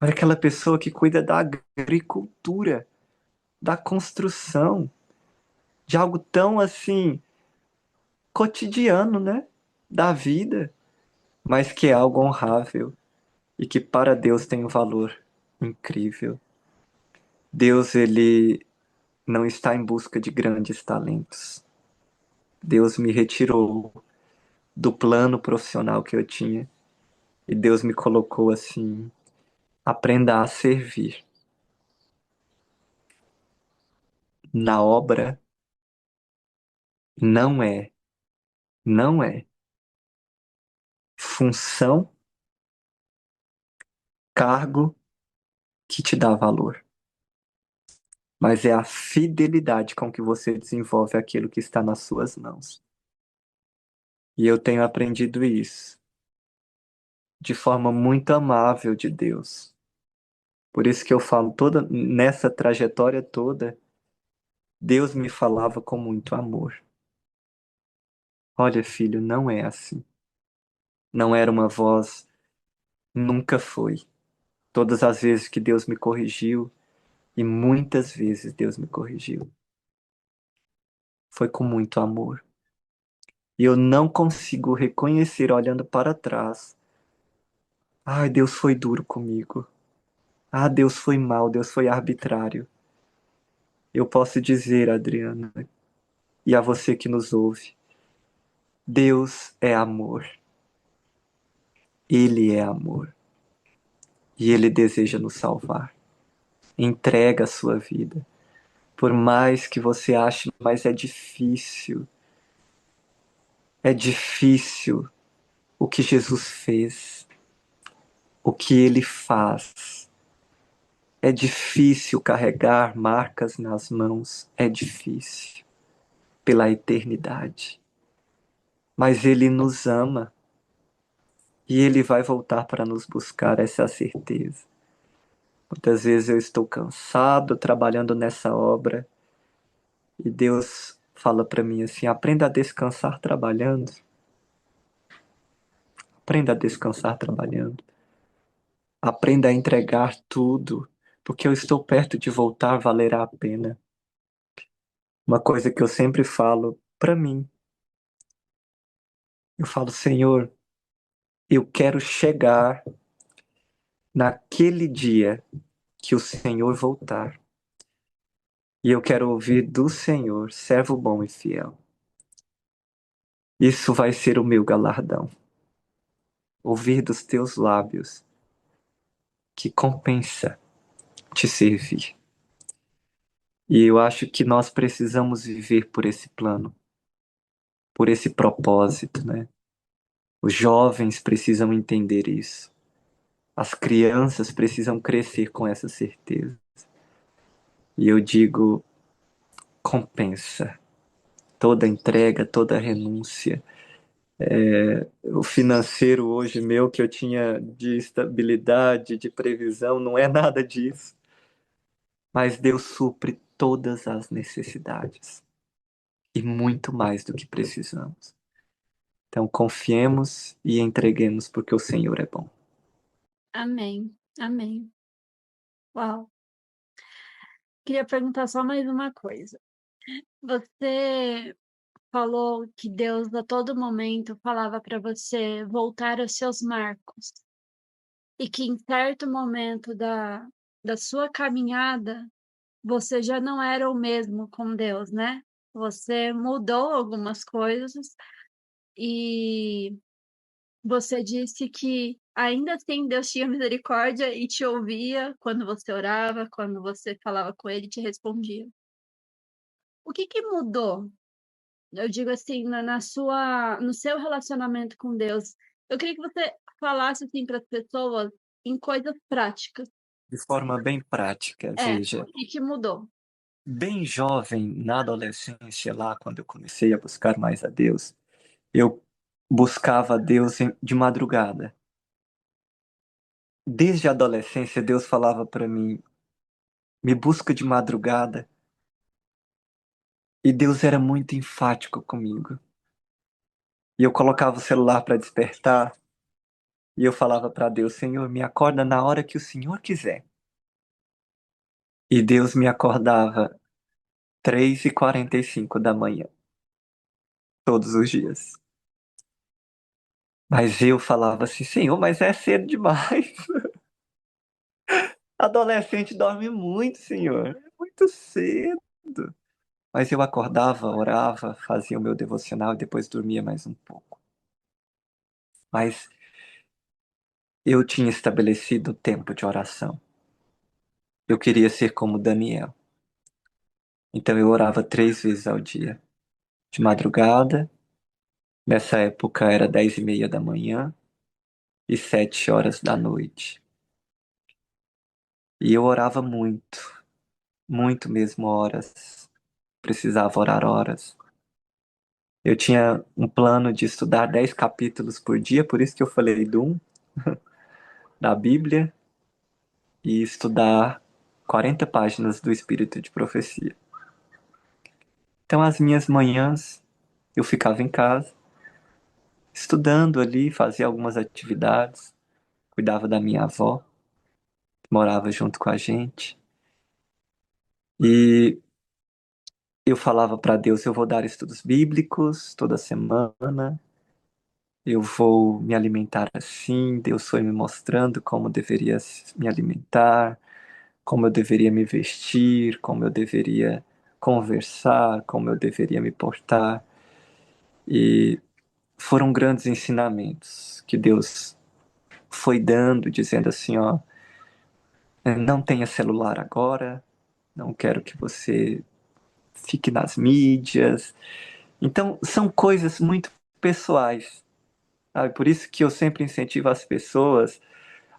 Olha aquela pessoa que cuida da agricultura, da construção, de algo tão assim cotidiano, né? Da vida, mas que é algo honrável e que para Deus tem um valor incrível. Deus, ele não está em busca de grandes talentos. Deus me retirou do plano profissional que eu tinha e Deus me colocou assim, aprenda a servir. Na obra não é, não é função, cargo que te dá valor, mas é a fidelidade com que você desenvolve aquilo que está nas suas mãos. E eu tenho aprendido isso de forma muito amável de Deus. Por isso que eu falo toda nessa trajetória toda, Deus me falava com muito amor. Olha, filho, não é assim. Não era uma voz, nunca foi. Todas as vezes que Deus me corrigiu, e muitas vezes Deus me corrigiu, foi com muito amor. E eu não consigo reconhecer olhando para trás. Deus foi duro comigo. Deus foi mau, Deus foi arbitrário. Eu posso dizer, Adriana, e a você que nos ouve, Deus é amor. Ele é amor. E Ele deseja nos salvar. Entrega a sua vida. Por mais que você ache, mas é difícil. É difícil o que Jesus fez, o que Ele faz. É difícil carregar marcas nas mãos. É difícil. Pela eternidade. Mas Ele nos ama. E Ele vai voltar para nos buscar, essa é a certeza. Muitas vezes eu estou cansado trabalhando nessa obra e Deus fala para mim assim: aprenda a descansar trabalhando. Aprenda a descansar trabalhando. Aprenda a entregar tudo, porque eu estou perto de voltar, valerá a pena. Uma coisa que eu sempre falo para mim, eu falo, Senhor, eu quero chegar naquele dia que o Senhor voltar. E eu quero ouvir do Senhor, servo bom e fiel. Isso vai ser o meu galardão. Ouvir dos teus lábios que compensa te servir. E eu acho que nós precisamos viver por esse plano, por esse propósito, né? Os jovens precisam entender isso. As crianças precisam crescer com essa certeza. E eu digo, compensa toda entrega, toda renúncia. O financeiro hoje meu que eu tinha de estabilidade, de previsão, não é nada disso. Mas Deus supre todas as necessidades e muito mais do que precisamos. Então confiemos e entreguemos porque o Senhor é bom. Amém, amém. Uau! Queria perguntar só mais uma coisa. Você falou que Deus a todo momento falava para você voltar aos seus marcos, e que em certo momento da sua caminhada, você já não era o mesmo com Deus, né. Você mudou algumas coisas, e você disse que ainda assim Deus tinha misericórdia e te ouvia quando você orava, quando você falava com ele e te respondia. O que que mudou? Eu digo assim, na sua no seu relacionamento com Deus. Eu queria que você falasse, assim, para as pessoas em coisas práticas. De forma bem prática, O veja, que mudou? bem jovem, na adolescência, lá quando eu comecei a buscar mais a Deus, eu buscava a Deus de madrugada. Desde a adolescência, Deus falava para mim, me busca de madrugada. E Deus era muito enfático comigo. E eu colocava o celular para despertar e eu falava para Deus, Senhor, me acorda na hora que o Senhor quiser. E Deus me acordava 3h45 da manhã, todos os dias. Mas eu falava assim, Senhor, mas é cedo demais. Adolescente dorme muito, Senhor. É muito cedo. Mas eu acordava, orava, fazia o meu devocional e depois dormia mais um pouco. Mas eu tinha estabelecido o tempo de oração. Eu queria ser como Daniel. Então eu orava 3 vezes ao dia. De madrugada, nessa época era 10h30 da manhã e 7 horas da noite. E eu orava muito, muito mesmo horas. Precisava orar horas. Eu tinha um plano de estudar 10 capítulos por dia, por isso que eu falei do da Bíblia, e estudar 40 páginas do Espírito de Profecia. Então, as minhas manhãs, eu ficava em casa, estudando ali, fazia algumas atividades, cuidava da minha avó, que morava junto com a gente, e eu falava para Deus: eu vou dar estudos bíblicos toda semana, eu vou me alimentar assim. Deus foi me mostrando como eu deveria me alimentar, como eu deveria me vestir, como eu deveria conversar, como eu deveria me portar. E foram grandes ensinamentos que Deus foi dando, dizendo assim, ó, não tenha celular agora, não quero que você fique nas mídias. Então, são coisas muito pessoais, sabe? Por isso que eu sempre incentivo as pessoas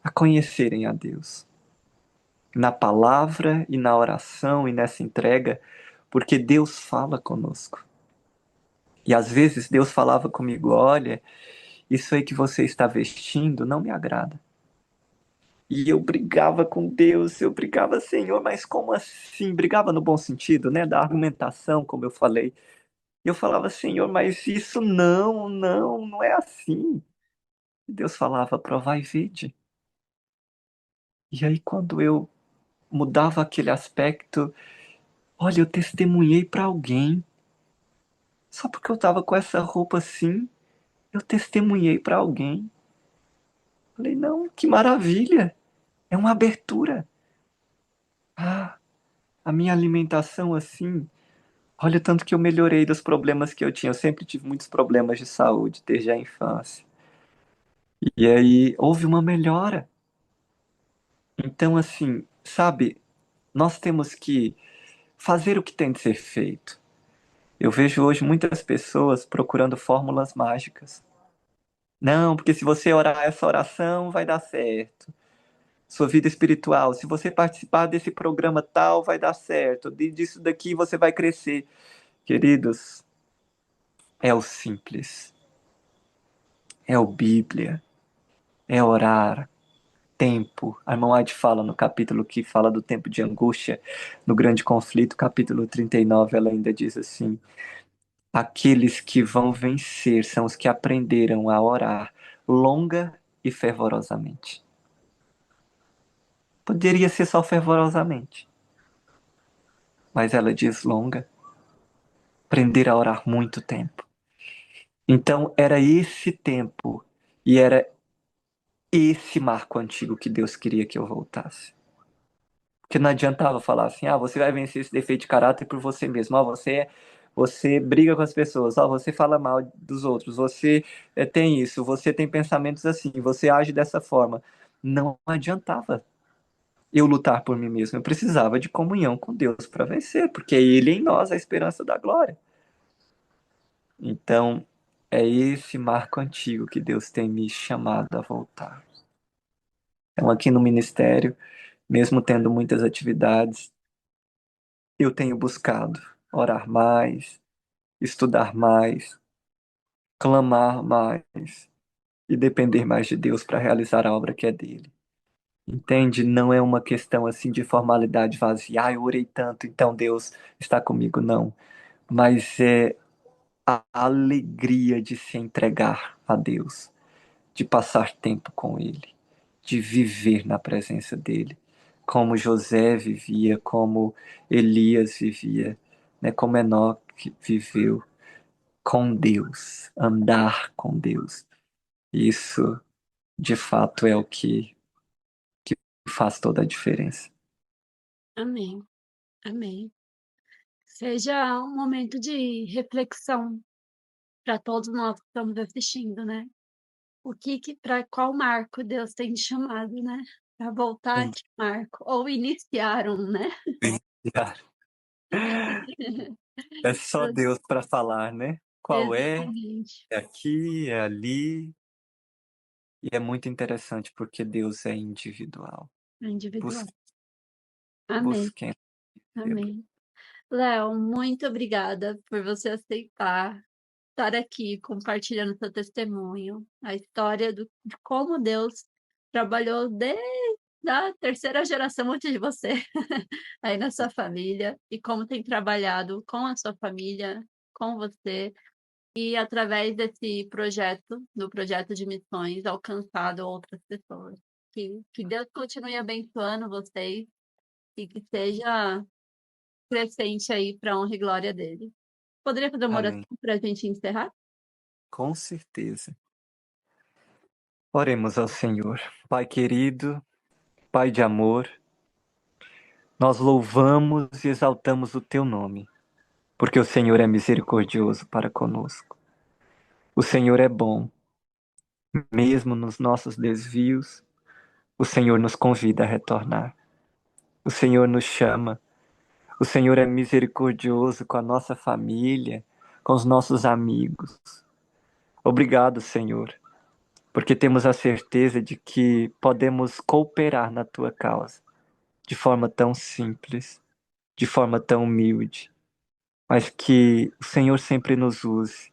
a conhecerem a Deus, na palavra e na oração e nessa entrega, porque Deus fala conosco. E às vezes Deus falava comigo: olha, isso aí que você está vestindo não me agrada. E eu brigava com Deus, eu brigava, Senhor, mas como assim? Brigava no bom sentido, né? Da argumentação, como eu falei. E eu falava, Senhor, mas isso não é assim. E Deus falava: provai e vede. E aí, quando eu mudava aquele aspecto, olha, eu testemunhei para alguém. Só porque eu tava com essa roupa assim, eu testemunhei para alguém. Falei, não, que maravilha! É uma abertura. Ah, a minha alimentação assim. Olha o tanto que eu melhorei dos problemas que eu tinha. Eu sempre tive muitos problemas de saúde desde a infância. E aí houve uma melhora. Então, assim, sabe, nós temos que fazer o que tem de ser feito. Eu vejo hoje muitas pessoas procurando fórmulas mágicas. Não, porque se você orar essa oração, vai dar certo. Sua vida espiritual, se você participar desse programa tal, vai dar certo. Disso daqui você vai crescer. Queridos, é o simples. É o Bíblia. É orar. Tempo. A irmã White fala no capítulo que fala do tempo de angústia, no grande conflito, capítulo 39, ela ainda diz assim: aqueles que vão vencer são os que aprenderam a orar longa e fervorosamente. Poderia ser só fervorosamente, mas ela diz longa, aprender a orar muito tempo. Então era esse tempo e era esse marco antigo que Deus queria que eu voltasse. Porque não adiantava falar assim, ah, você vai vencer esse defeito de caráter por você mesmo. Ah, você briga com as pessoas. Ah, você fala mal dos outros. Você tem isso. Você tem pensamentos assim. Você age dessa forma. Não adiantava eu lutar por mim mesmo. Eu precisava de comunhão com Deus para vencer, porque é Ele em nós a esperança da glória. Então, é esse marco antigo que Deus tem me chamado a voltar. Então, aqui no ministério, mesmo tendo muitas atividades, eu tenho buscado orar mais, estudar mais, clamar mais e depender mais de Deus para realizar a obra que é dele. Entende? Não é uma questão assim de formalidade vazia. Ah, eu orei tanto, então Deus está comigo. Não. Mas é a alegria de se entregar a Deus, de passar tempo com Ele, de viver na presença dele, como José vivia, como Elias vivia, né? Como Enoque viveu com Deus, andar com Deus. Isso, de fato, é o que faz toda a diferença. Amém. Amém. Seja um momento de reflexão para todos nós que estamos assistindo, né? Para qual marco Deus tem te chamado, né? Para voltar a Sim. esse marco, ou iniciar um, né? É só Deus para falar, né? Qual é? Exatamente. É aqui, é ali. E é muito interessante porque Deus é individual. Bus Individual. Amém. busquem vê-lo. Amém. Léo, muito obrigada por você aceitar estar aqui compartilhando seu testemunho, a história de como Deus trabalhou desde a terceira geração antes de você, aí na sua família, e como tem trabalhado com a sua família, com você, e através desse projeto, do projeto de missões, alcançado outras pessoas. Que Deus continue abençoando vocês e que seja crescente aí para a honra e glória dele. Poderia fazer uma oração Amém. para a gente encerrar? Com certeza. Oremos ao Senhor. Pai querido, Pai de amor, nós louvamos e exaltamos o teu nome, porque o Senhor é misericordioso para conosco. O Senhor é bom, mesmo nos nossos desvios, o Senhor nos convida a retornar. O Senhor nos chama. O Senhor é misericordioso com a nossa família, com os nossos amigos. Obrigado, Senhor, porque temos a certeza de que podemos cooperar na tua causa de forma tão simples, de forma tão humilde, mas que o Senhor sempre nos use.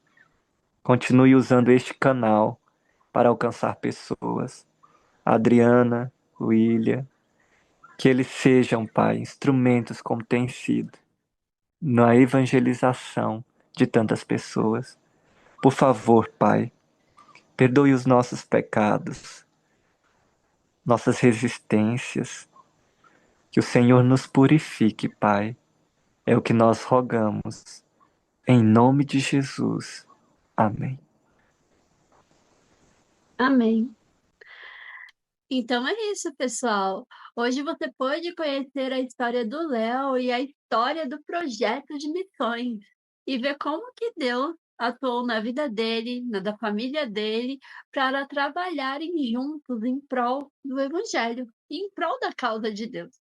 Continue usando este canal para alcançar pessoas. A Adriana, o William, que eles sejam, Pai, instrumentos como têm sido na evangelização de tantas pessoas. Por favor, Pai, perdoe os nossos pecados. nossas resistências. Que o Senhor nos purifique, Pai. É o que nós rogamos. Em nome de Jesus. Amém. Amém. Então é isso, pessoal. Hoje você pôde conhecer a história do Léo e a história do projeto de missões e ver como que Deus atuou na vida dele, na da família dele, para trabalharem juntos em prol do Evangelho, em prol da causa de Deus.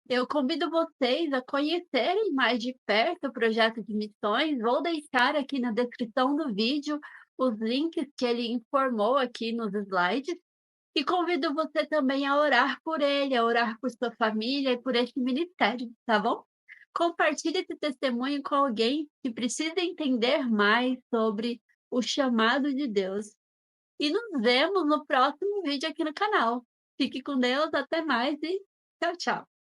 Eu convido vocês a conhecerem mais de perto o projeto de missões. Vou deixar aqui na descrição do vídeo os links que ele informou aqui nos slides. E convido você também a orar por ele, a orar por sua família e por este ministério, tá bom? Compartilhe esse testemunho com alguém que precisa entender mais sobre o chamado de Deus. E nos vemos no próximo vídeo aqui no canal. Fique com Deus, até mais e tchau, tchau.